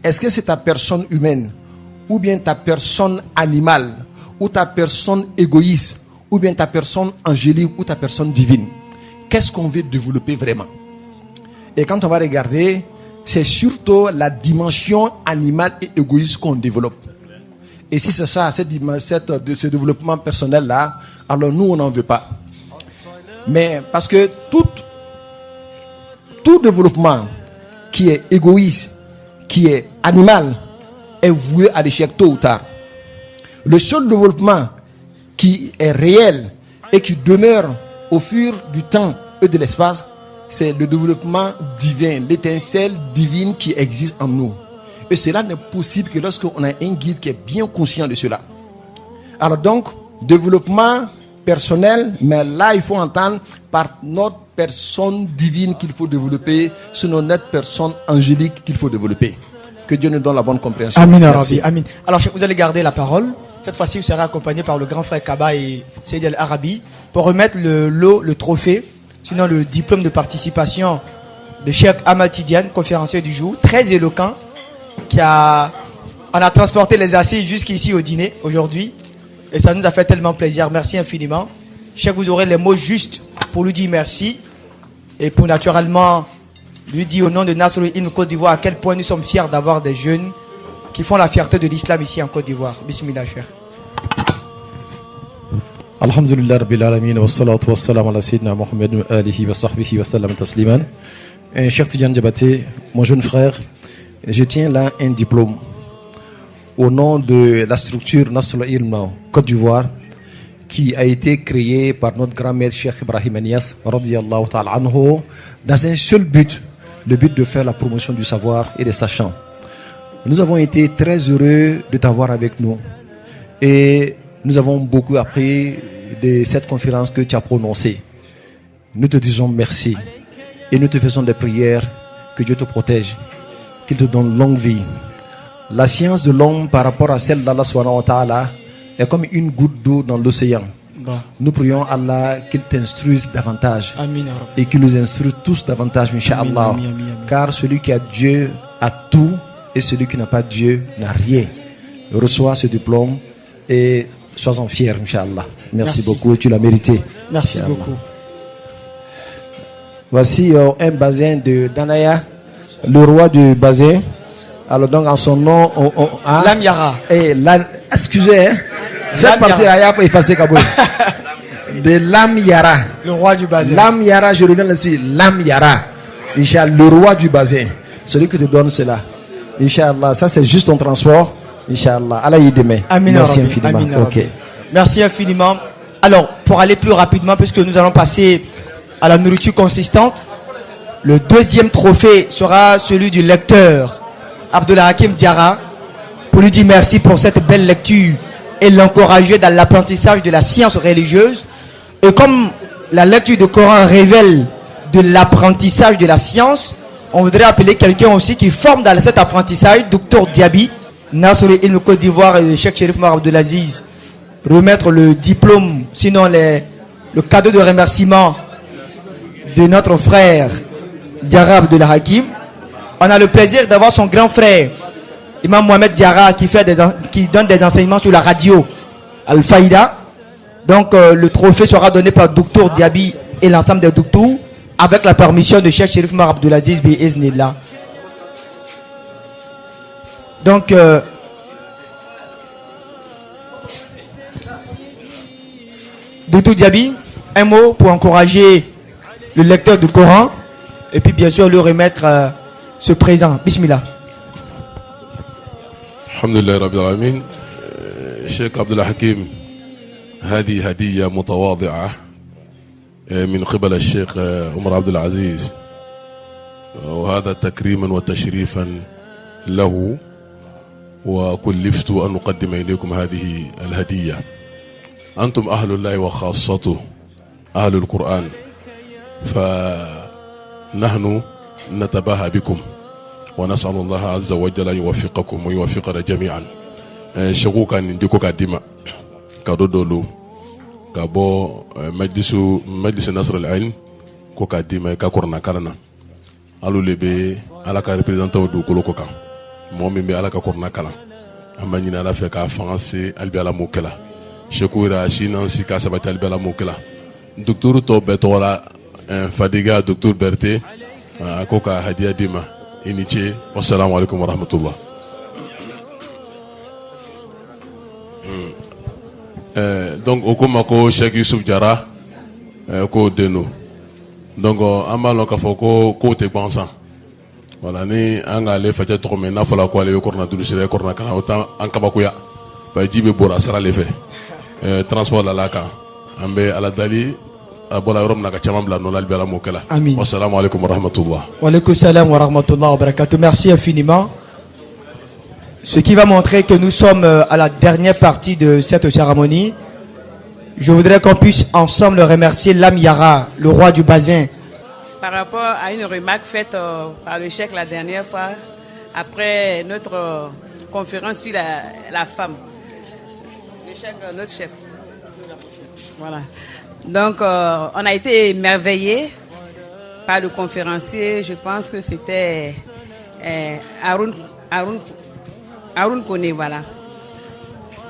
Est-ce que c'est ta personne humaine, ou bien ta personne animale, ou ta personne égoïste, ou bien ta personne angélique, ou ta personne divine? Qu'est-ce qu'on veut développer vraiment? Et quand on va regarder, c'est surtout la dimension animale et égoïste qu'on développe. Et si c'est ça, ce développement personnel-là, alors nous, on n'en veut pas. Mais parce que tout développement qui est égoïste, qui est animal, est voué à l'échec tôt ou tard. Le seul développement qui est réel et qui demeure au fur du temps et de l'espace, c'est le développement divin, l'étincelle divine qui existe en nous. Et cela n'est possible que lorsqu'on a un guide qui est bien conscient de cela. Alors donc, développement personnel, mais là il faut entendre par notre personne divine qu'il faut développer, sinon notre personne angélique qu'il faut développer. Que Dieu nous donne la bonne compréhension. Amin, Merci. Arabi, amin. Alors vous allez garder la parole. Cette fois-ci, vous serez accompagné par le grand frère Kaba et Seyd El Arabi pour remettre le trophée, sinon le diplôme de participation de Cheikh Ahmed Tidiane, conférencier du jour, très éloquent, on a transporté les assises jusqu'ici au dîner aujourd'hui. Et ça nous a fait tellement plaisir. Merci infiniment. Cheikh, vous aurez les mots justes pour lui dire merci. Et pour naturellement lui dire au nom de Nasrul Ilm Côte d'Ivoire à quel point nous sommes fiers d'avoir des jeunes qui font la fierté de l'islam ici en Côte d'Ivoire. Bismillah, Cheikh. Alhamdulillah Rabbil Alamin wa salatu wa salam ala Sayyidina Muhammad wa alihi wa sahbihi wa sallam tasliman. Cheikh Tidiane Diabaté, mon jeune frère, je tiens là un diplôme au nom de la structure Nasrul Ilm Côte d'Ivoire qui a été créée par notre grand-maître Cheikh Ibrahim Niass radiyallahu ta'ala anhu dans un seul but, le but de faire la promotion du savoir et des sachants. Nous avons été très heureux de t'avoir avec nous et nous avons beaucoup appris de cette conférence que tu as prononcée. Nous te disons merci et nous te faisons des prières que Dieu te protège, qu'il te donne longue vie. La science de l'homme par rapport à celle d'Allah subhanahu wa ta'ala est comme une goutte d'eau dans l'océan. Nous prions Allah qu'il t'instruise davantage et qu'il nous instruise tous davantage, Inch'Allah. Car celui qui a Dieu a tout et celui qui n'a pas Dieu n'a rien. Reçois ce diplôme et sois-en fier, Inch'Allah. Merci beaucoup, tu l'as mérité. Merci beaucoup. Voici un bazin de Danaya, le roi du bazin. Alors donc en son nom, Lam Yara. Excusez, cette partie-là, il n'y a pas effacé Kaboul. De Lam Yara. Le roi du bazin. Lam Yara, je reviens là-dessus. Lam Yara. Inch'Allah, le roi du bazin. Celui qui te donne cela. Inch'Allah, ça c'est juste ton transport. Inch'Allah. Allah y demain. Merci infiniment. Okay. Merci infiniment. Alors, pour aller plus rapidement, puisque nous allons passer à la nourriture consistante, le deuxième trophée sera celui du lecteur Abdullah Hakim Diarra, pour lui dire merci pour cette belle lecture et l'encourager dans l'apprentissage de la science religieuse. Et comme la lecture du Coran révèle de l'apprentissage de la science, on voudrait appeler quelqu'un aussi qui forme dans cet apprentissage, Dr Diaby, Nassouri Ilm Côte d'Ivoire et Cheikh Chérif Mar Abdelaziz, remettre le diplôme, sinon le cadeau de remerciement de notre frère Diarra Abdullah Hakim. On a le plaisir d'avoir son grand frère, Imam Mohamed Diarra, qui donne des enseignements sur la radio Al-Faïda. Donc le trophée sera donné par Dr Diaby et l'ensemble des docteurs, avec la permission de Cheikh Chérif Mar Abdelaziz Bi'iznillah. Donc Dr Diaby, un mot pour encourager le lecteur du Coran et puis bien sûr lui remettre ce présent. Bismillah. Alhamdulillah Rabbil Alamin. Cheikh Abdullah Hakim, هذه هدية متواضعة من قبل الشيخ عمر عبد العزيز، وهذا تكريما وتشريفا له، وكلفت أن أقدم إليكم هذه الهدية. أنتم أهل الله وخاصته، أهل القرآن، فنحن نتباهى بكم ونسأل الله عز وجل أن يوفقكم ويوفقنا جميعا. شكوكا نديكو كديما كدودولو كابو مجلس نصر العلم كو كديما كاكورنا كارنا alو لبي على كا ريبريزانتو دو كولو كوكا مومي بي على كاكورنا كالا اما ني على فكا فرنسي البي على موكلا شكورا شينان سي كاسبات البي على موكلا دكتور تو بتولا فاديغا دكتور برتي كوكا هديه ديما إنيتشي والسلام عليكم ورحمة الله. Donc au comme ko Cheikh Youssouf Diarra ko deno donc amalo ka foko ko te bansan voilà ni anga le fete to me na fala ko ale ko na dulu sire ko na kana autant an kabakuya ba jibe bora sara le fe transport la laka ambe ala dali abola rom na ka chamam la no la bela mokela. Wassalamu alaikum wa rahmatullah. Wa alaikum salam wa rahmatullah wa barakatuh. Merci infiniment. Ce qui va montrer que nous sommes à la dernière partie de cette cérémonie. Je voudrais qu'on puisse ensemble remercier Lam Yara, le roi du bazin. Par rapport à une remarque faite par le cheikh la dernière fois, après notre conférence sur la femme. Le cheikh, notre chef. Voilà. Donc, on a été émerveillés par le conférencier. Je pense que c'était Haroun Kone, voilà.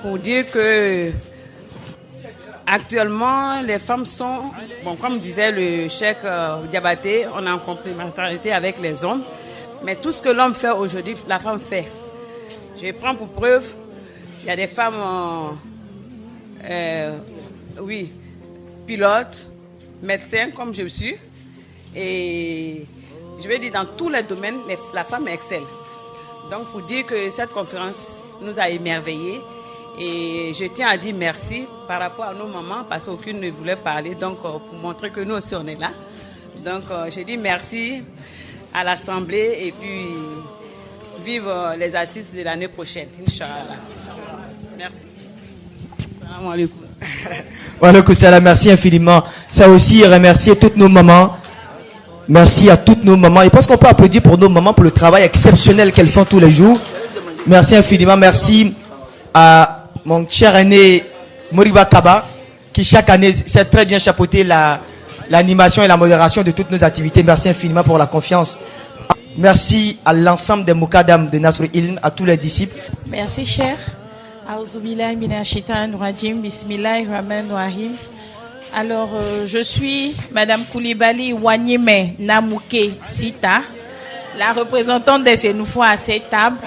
Pour dire que actuellement, les femmes sont, bon, comme disait le cheikh Diabaté, on est en complémentarité avec les hommes. Mais tout ce que l'homme fait aujourd'hui, la femme fait. Je prends pour preuve, il y a des femmes, oui, pilotes, médecins comme je suis. Et je vais dire, dans tous les domaines, la femme excelle. Donc, pour dire que cette conférence nous a émerveillés. Et je tiens à dire merci par rapport à nos mamans, parce qu'aucune ne voulait parler. Donc, pour montrer que nous aussi, on est là. Donc, je dis merci à l'Assemblée et puis vive les assises de l'année prochaine, Inch'Allah. Merci. Salam alaikum. Voilà que ça, merci infiniment. Ça aussi, remercier toutes nos mamans. Merci à toutes nos mamans. Et parce qu'on peut applaudir pour nos mamans pour le travail exceptionnel qu'elles font tous les jours. Merci infiniment. Merci à mon cher aîné Moriba Kaba, qui chaque année sait très bien chapeauter l'animation et la modération de toutes nos activités. Merci infiniment pour la confiance. Merci à l'ensemble des Mokadam de Nasr Ilm, à tous les disciples. Merci cher. Aouzubillahi minash shaitanir rajim. Bismillahirrahmanirrahim. Alors, je suis Madame Koulibaly Wanyeme Namouké Sita, la représentante des Sénoufos à cette table.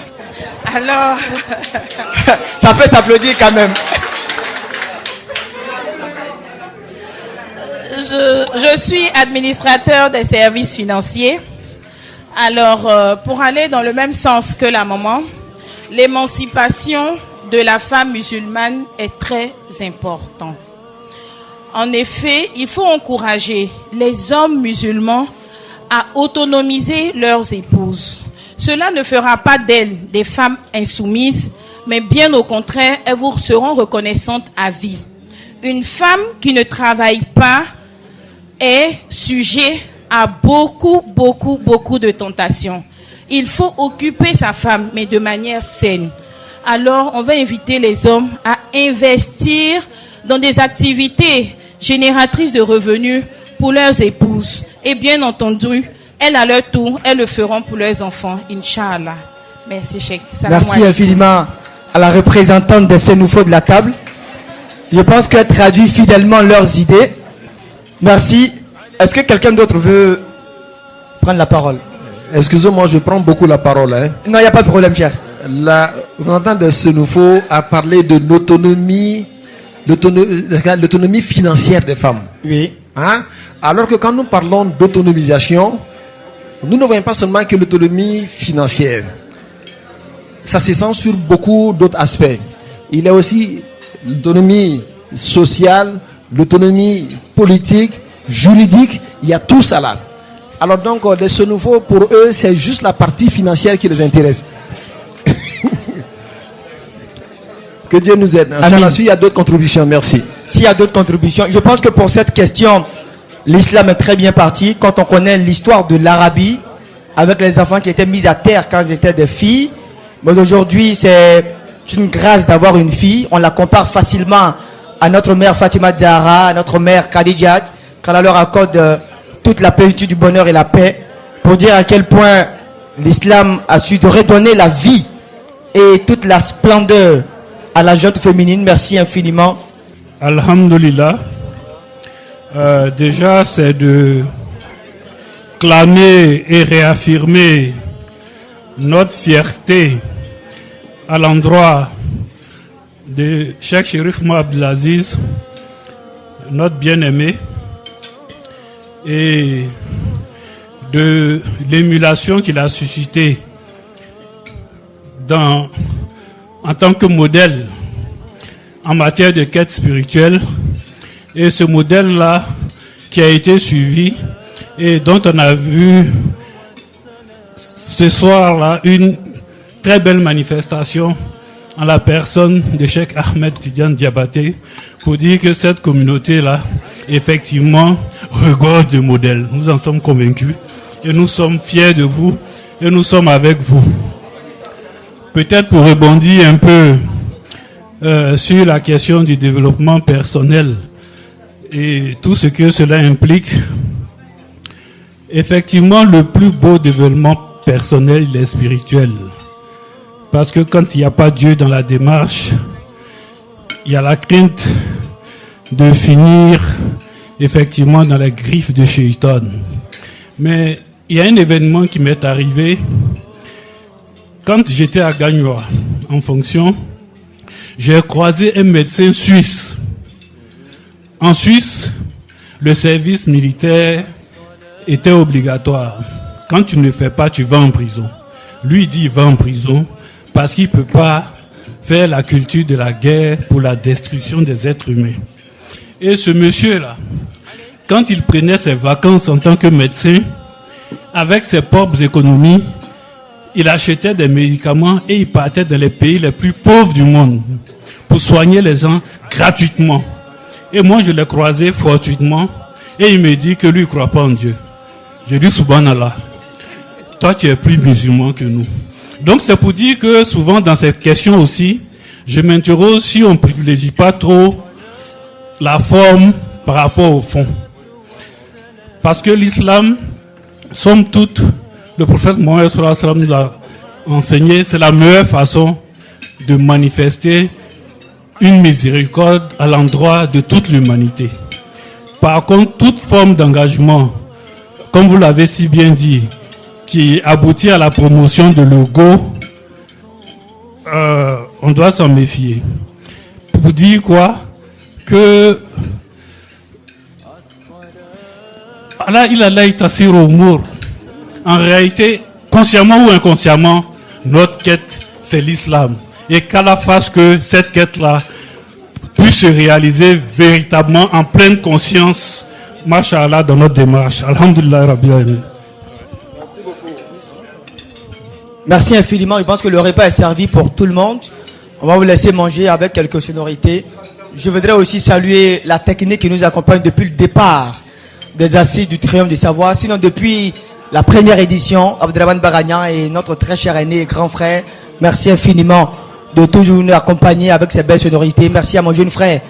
Alors... Ça peut s'applaudir quand même. Je suis administrateur des services financiers. Alors, pour aller dans le même sens que la maman, l'émancipation de la femme musulmane est très importante. En effet, il faut encourager les hommes musulmans à autonomiser leurs épouses. Cela ne fera pas d'elles des femmes insoumises, mais bien au contraire, elles vous seront reconnaissantes à vie. Une femme qui ne travaille pas est sujet à beaucoup de tentations. Il faut occuper sa femme, mais de manière saine. Alors, on va inviter les hommes à investir dans des activités génératrices de revenus pour leurs épouses. Et bien entendu, elles à leur tour, elles le feront pour leurs enfants, Inch'Allah. Merci, Cheikh. Merci infiniment à la représentante des Sénoufos de la table. Je pense qu'elle traduit fidèlement leurs idées. Merci. Est-ce que quelqu'un d'autre veut prendre la parole? Excusez-moi, je prends beaucoup la parole. Hein. Non, il n'y a pas de problème, cher. La représentante de Sénoufos a parlé de l'autonomie financière des femmes. Oui. Hein? Alors que quand nous parlons d'autonomisation, nous ne voyons pas seulement que l'autonomie financière. Ça se sent sur beaucoup d'autres aspects. Il y a aussi l'autonomie sociale, l'autonomie politique, juridique, il y a tout ça là. Alors donc, les Sénoufos, pour eux, c'est juste la partie financière qui les intéresse. Que Dieu nous aide. Enfin, il y a d'autres contributions, merci. S'il y a d'autres contributions, je pense que pour cette question, l'islam est très bien parti. Quand on connaît l'histoire de l'Arabie, avec les enfants qui étaient mis à terre quand ils étaient des filles, mais aujourd'hui, c'est une grâce d'avoir une fille. On la compare facilement à notre mère Fatima Zahra, à notre mère Khadijat, quand elle leur accorde toute la plénitude du bonheur et la paix, pour dire à quel point l'islam a su de redonner la vie et toute la splendeur à la gente féminine. Merci infiniment. Alhamdulillah. Déjà, c'est de clamer et réaffirmer notre fierté à l'endroit de Cheikh Chérif Abdelaziz, notre bien-aimé, et de l'émulation qu'il a suscité en tant que modèle en matière de quête spirituelle, et ce modèle-là qui a été suivi et dont on a vu ce soir-là une très belle manifestation en la personne de Cheikh Ahmed Tidiane Diabaté, pour dire que cette communauté-là, effectivement, regorge de modèles. Nous en sommes convaincus et nous sommes fiers de vous et nous sommes avec vous. Peut-être pour rebondir un peu sur la question du développement personnel et tout ce que cela implique, effectivement, le plus beau développement personnel, il est spirituel. Parce que quand il n'y a pas Dieu dans la démarche, il y a la crainte de finir effectivement dans les griffes de Shaitan. Mais il y a un événement qui m'est arrivé quand j'étais à Gagnoa en fonction. J'ai croisé un médecin suisse. En Suisse, le service militaire était obligatoire. Quand tu ne le fais pas, tu vas en prison. Lui dit il va en prison parce qu'il ne peut pas faire la culture de la guerre pour la destruction des êtres humains. Et ce monsieur-là, quand il prenait ses vacances en tant que médecin, avec ses propres économies, il achetait des médicaments et il partait dans les pays les plus pauvres du monde pour soigner les gens gratuitement. Et moi, je l'ai croisé fortuitement. Et il me dit que lui, il ne croit pas en Dieu. Je dis, subhanallah, toi, tu es plus musulman que nous. Donc, c'est pour dire que souvent, dans cette question aussi, je m'interroge si on ne privilégie pas trop la forme par rapport au fond. Parce que l'islam, somme toute, le prophète Mohammed sallallahu alayhi wa sallam nous a enseigné, c'est la meilleure façon de manifester une miséricorde à l'endroit de toute l'humanité. Par contre, toute forme d'engagement, comme vous l'avez si bien dit, qui aboutit à la promotion de l'ego, on doit s'en méfier. Pour dire quoi? Que Allah il a l'aïtassir au mur. En réalité, consciemment ou inconsciemment, notre quête, c'est l'islam. Et qu'Allah fasse que cette quête-là puisse se réaliser véritablement en pleine conscience, Masha'Allah, dans notre démarche. Alhamdulillah Rabbil Alamin. Merci infiniment. Je pense que le repas est servi pour tout le monde. On va vous laisser manger avec quelques sonorités. Je voudrais aussi saluer la technique qui nous accompagne depuis le départ des assises du Triomphe du Savoir. Sinon, depuis la première édition, Abdraman Baragnan et notre très cher aîné et grand frère, merci infiniment de toujours nous accompagner avec ces belles sonorités. Merci à mon jeune frère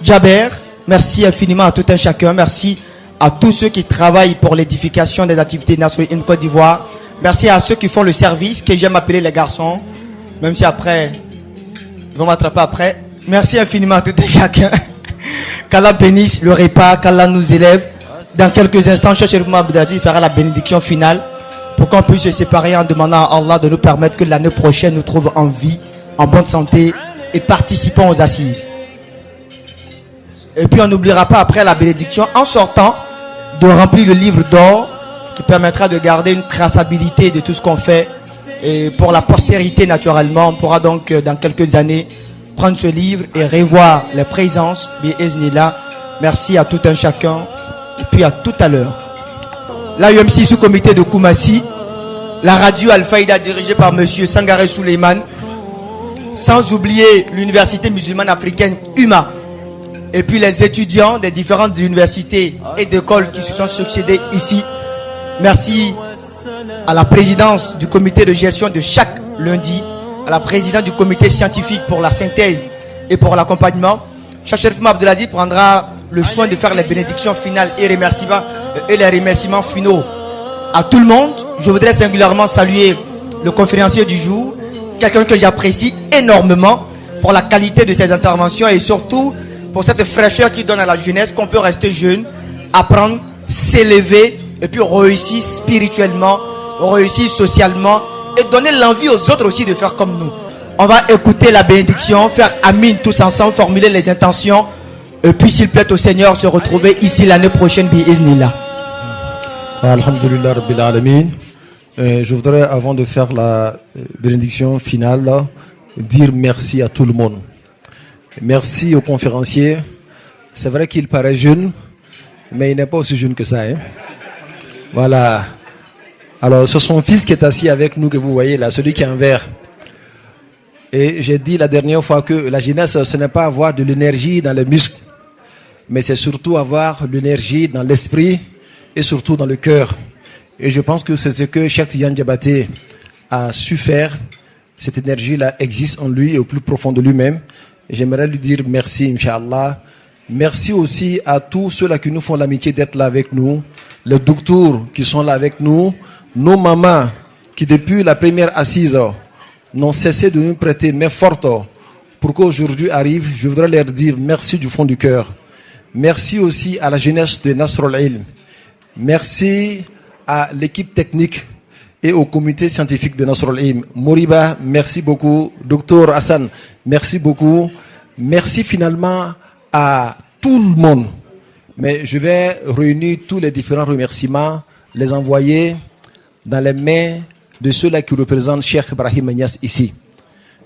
Djaber. Merci infiniment à tout un chacun. Merci à tous ceux qui travaillent pour l'édification des activités nationales en Côte d'Ivoire. Merci à ceux qui font le service, que j'aime appeler les garçons, même si après, ils vont m'attraper après. Merci infiniment à tout un chacun. Qu'Allah bénisse le repas, qu'Allah nous élève. Dans quelques instants, Cheikh Cherif Abdelaziz fera la bénédiction finale pour qu'on puisse se séparer en demandant à Allah de nous permettre que l'année prochaine nous trouve en vie, en bonne santé et participant aux assises. Et puis on n'oubliera pas après la bénédiction, en sortant, de remplir le livre d'or qui permettra de garder une traçabilité de tout ce qu'on fait. Et pour la postérité, naturellement, on pourra donc dans quelques années prendre ce livre et revoir les présences bi'iznillah. Merci à tout un chacun. Et puis à tout à l'heure. L'AUMC sous-comité de Koumassi, la radio Al-Faïda dirigée par monsieur Sangaré Suleiman, sans oublier l'université musulmane africaine UMA, et puis les étudiants des différentes universités et d'écoles qui se sont succédés ici. Merci à la présidence du comité de gestion de chaque lundi, à la présidente du comité scientifique pour la synthèse et pour l'accompagnement. Cheikh Cherif Abdelaziz prendra le soin de faire les bénédictions finales et les remerciements finaux à tout le monde. Je voudrais singulièrement saluer le conférencier du jour, quelqu'un que j'apprécie énormément pour la qualité de ses interventions et surtout pour cette fraîcheur qui donne à la jeunesse qu'on peut rester jeune, apprendre, s'élever et puis réussir spirituellement, réussir socialement et donner l'envie aux autres aussi de faire comme nous. On va écouter la bénédiction, faire Amin tous ensemble, formuler les intentions. Et puis s'il plaît au Seigneur se retrouver ici l'année prochaine bi'iznillah. Alhamdulillah Rabbil Alamin. Je voudrais avant de faire la bénédiction finale là, dire merci à tout le monde. Merci aux conférenciers. C'est vrai qu'il paraît jeune, mais il n'est pas aussi jeune que ça. Hein? Voilà. Alors c'est son fils qui est assis avec nous que vous voyez là, celui qui est en vert. Et j'ai dit la dernière fois que la jeunesse, ce n'est pas avoir de l'énergie dans les muscles, mais c'est surtout avoir l'énergie dans l'esprit et surtout dans le cœur. Et je pense que c'est ce que Cheikh Tidiane Diabaté a su faire. Cette énergie-là existe en lui et au plus profond de lui-même. Et j'aimerais lui dire merci, Inch'Allah. Merci aussi à tous ceux-là qui nous font l'amitié d'être là avec nous, les docteurs qui sont là avec nous, nos mamans qui depuis la première assise n'ont cessé de nous prêter main forte pour qu'aujourd'hui arrive. Je voudrais leur dire merci du fond du cœur. Merci aussi à la jeunesse de Nasrul Ilm. Merci à l'équipe technique et au comité scientifique de Nasrul Ilm. Moriba, merci beaucoup. Docteur Hassan, merci beaucoup. Merci finalement à tout le monde. Mais je vais réunir tous les différents remerciements, les envoyer dans les mains de ceux-là qui représentent Cheikh Ibrahim Niass ici.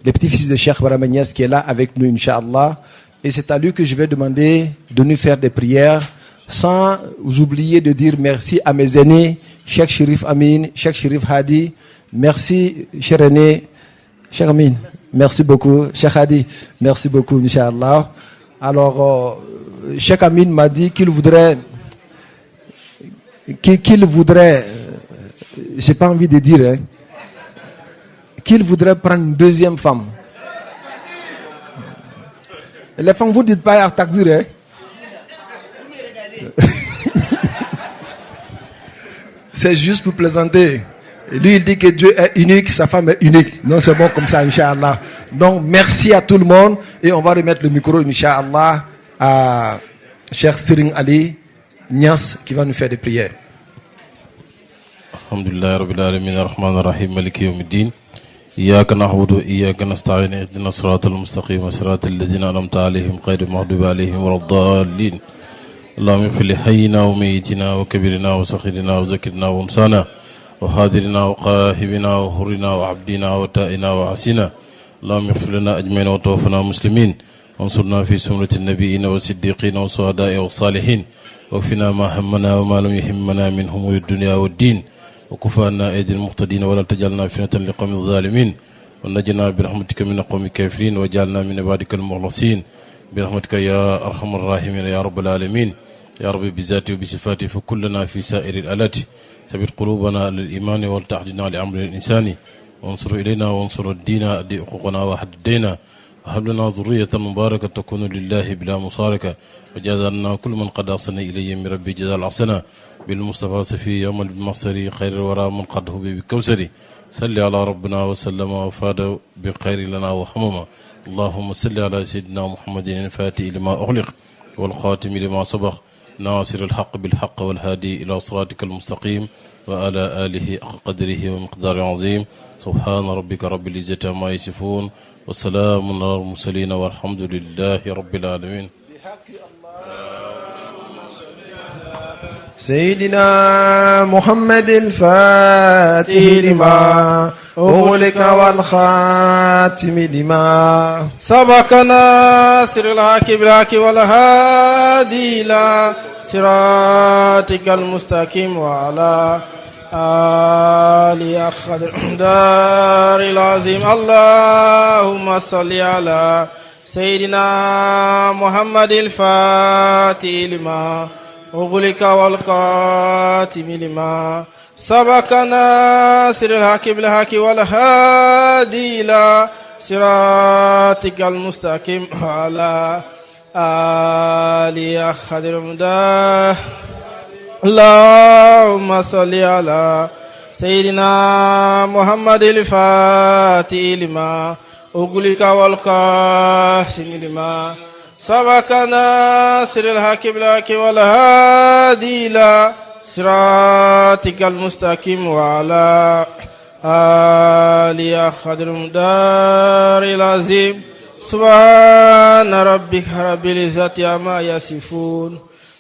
Le petit-fils de Cheikh Ibrahim Niass qui est là avec nous, Inch'Allah. Et c'est à lui que je vais demander de nous faire des prières, sans oublier de dire merci à mes aînés, Cheikh Cherif Amin, Cheikh Cherif Hadi. Merci, cher aîné, Cheikh Amin. Merci beaucoup, Cheikh Hadi. Merci beaucoup, Inch'Allah. Alors, Cheikh Amin m'a dit qu'il voudrait, j'ai pas envie de dire, hein, qu'il voudrait prendre une deuxième femme. Les femmes, vous dites pas à takbir, hein? C'est juste pour plaisanter. Et lui, il dit que Dieu est unique, sa femme est unique. Donc c'est bon comme ça, Inch'Allah. Donc merci à tout le monde. Et on va remettre le micro, Inch'Allah, à Cheikh Siring Ali Nias qui va nous faire des prières. Alhamdulillah Rabbil Alamin Ar-Rahman Ar-Rahim Maliki Yawmiddin إياك نعبد وإياك نستعين اهدنا الصراط المستقيم صراط الذين أنعمت عليهم غير المغضوب عليهم ولا الضالين اللهم اغفر لحينا وميتنا وكبرنا وصغيرنا وذكرنا وانسانا وحاضرنا وقاهبنا وحرنا وعبدنا وتائنا وعسينا اللهم اغفر لنا أجمعين وتوفنا مسلمين وانصرنا في سمرة النبيين والصديقين والشهداء والصالحين واكفنا ما همنا وما لم يهمنا من همور الدنيا والدين وكفانا أيدي المقتدين ولا تجعلنا فتنة لقوم الظالمين ونجنا برحمتك من قوم الكافرين وجعلنا من عبادك المخلصين برحمتك يا أرحم الراحمين يا رب العالمين يا رب بذاتي وبصفاتي فكلنا في سائر الآلات ثبت قلوبنا للإيمان والتعدنا لأمر الإنسان وانصر إلينا وانصر الدين أدي حقوقنا وحددنا وهب لنا ذرية مباركة تكون لله بلا مصاركة وجعلنا كل من قد أصلنا إليه من ربي جزاء الحسنة بالمصطفى صفي يوم المصري خير الورى من قده بالكوثر صل على ربنا وسلم وفاد بخير لنا وحمما اللهم صل على سيدنا محمد الفاتح لما أغلق والخاتم لما سبق ناصر الحق بالحق والهادي إلى صراطك المستقيم وعلى آله حق قدره ومقدار عظيم سبحان ربك رب العزة عما يصفون وسلام على المرسلين والحمد لله رب العالمين. سيدنا محمد الفاتح لما أغلق والخاتم لما سبق ناصر الحق بالحق والهادي إلى صراطك المستقيم وعلى آله قدر دار العظيم اللهم صل على سيدنا محمد الفاتح لما أغلق والقاتم لما سبق ناصر الحق بالحق والهادي إلى صراطك المستقيم على آله قدر مدار اللهم صل على سيدنا محمد الفاتح لما أغلق والقاتم لما سبق ناصر الحق بالحق والهادي إلى صراطك المستقيم وعلى آله قدر مدار العظيم سبحان ربك رب العزة عما يصفون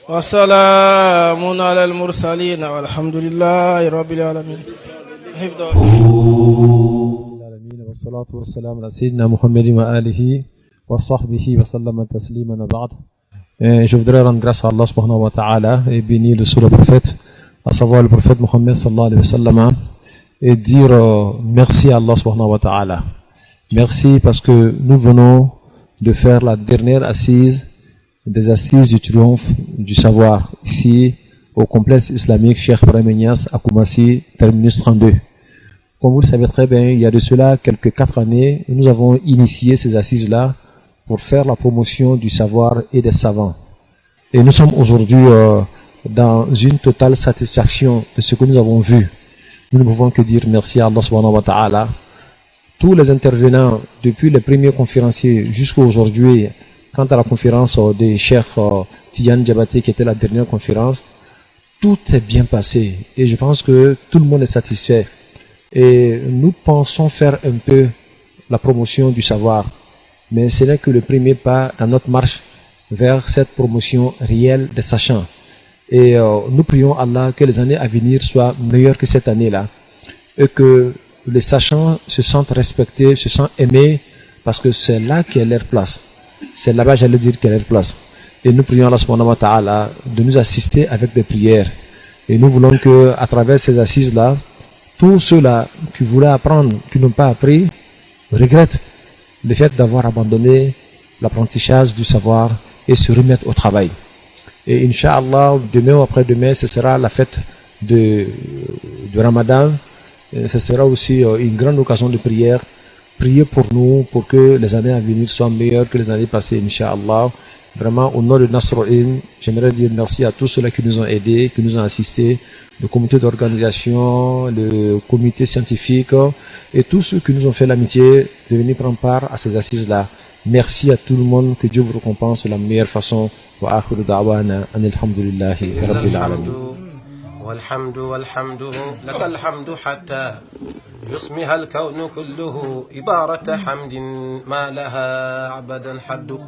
وسلام على المرسلين والحمد لله رب العالمين. والصلاة والسلام على سيدنا محمد وآله وصحبه وسلم تسليما وبعد. Je voudrais rendre grâce à Allah subhanahu wa ta'ala et bénir le seul prophète, à savoir le prophète Mohammed sallallahu alayhi wa sallam, et dire merci à Allah subhanahu wa ta'ala. Merci parce que nous venons de faire la dernière assise des assises du triomphe du savoir ici au complexe islamique Cheikh Ibrahim Niass à Koumassi, terminus 32. Comme vous le savez très bien, il y a de cela quelques 4 années, nous avons initié ces assises-là pour faire la promotion du savoir et des savants. Et nous sommes aujourd'hui dans une totale satisfaction de ce que nous avons vu. Nous ne pouvons que dire merci à Allah subhanahu wa ta'ala. Tous les intervenants, depuis les premiers conférenciers jusqu'à aujourd'hui, quant à la conférence de Cheikh Tidiane Diabaté qui était la dernière conférence, tout est bien passé. Et je pense que tout le monde est satisfait. Et nous pensons faire un peu la promotion du savoir. Mais ce n'est que le premier pas dans notre marche vers cette promotion réelle des sachants. Et nous prions Allah que les années à venir soient meilleures que cette année-là. Et que les sachants se sentent respectés, se sentent aimés, parce que c'est là qu'est leur place. C'est là-bas, j'allais dire, qu'est leur place. Et nous prions Allah subhanahu wa ta'ala de nous assister avec des prières. Et nous voulons que, à travers ces assises-là, tous ceux-là qui voulaient apprendre, qui n'ont pas appris, regrettent le fait d'avoir abandonné l'apprentissage du savoir et se remettre au travail. Et Inch'Allah, demain ou après-demain, ce sera la fête de Ramadan. Ce sera aussi une grande occasion de prière. Priez pour nous, pour que les années à venir soient meilleures que les années passées, Inch'Allah. Vraiment, au nom de Nasruddin, j'aimerais dire merci à tous ceux-là qui nous ont aidés, qui nous ont assistés, le comité d'organisation, le comité scientifique et tous ceux qui nous ont fait l'amitié de venir prendre part à ces assises-là. Merci à tout le monde, que Dieu vous récompense de la meilleure façon. Wa akhiru da'wana alhamdulillahi rabbil alamin. والحمد لك الحمد حتى يصمح الكون كله عبارة حمد ما لها عبدا حد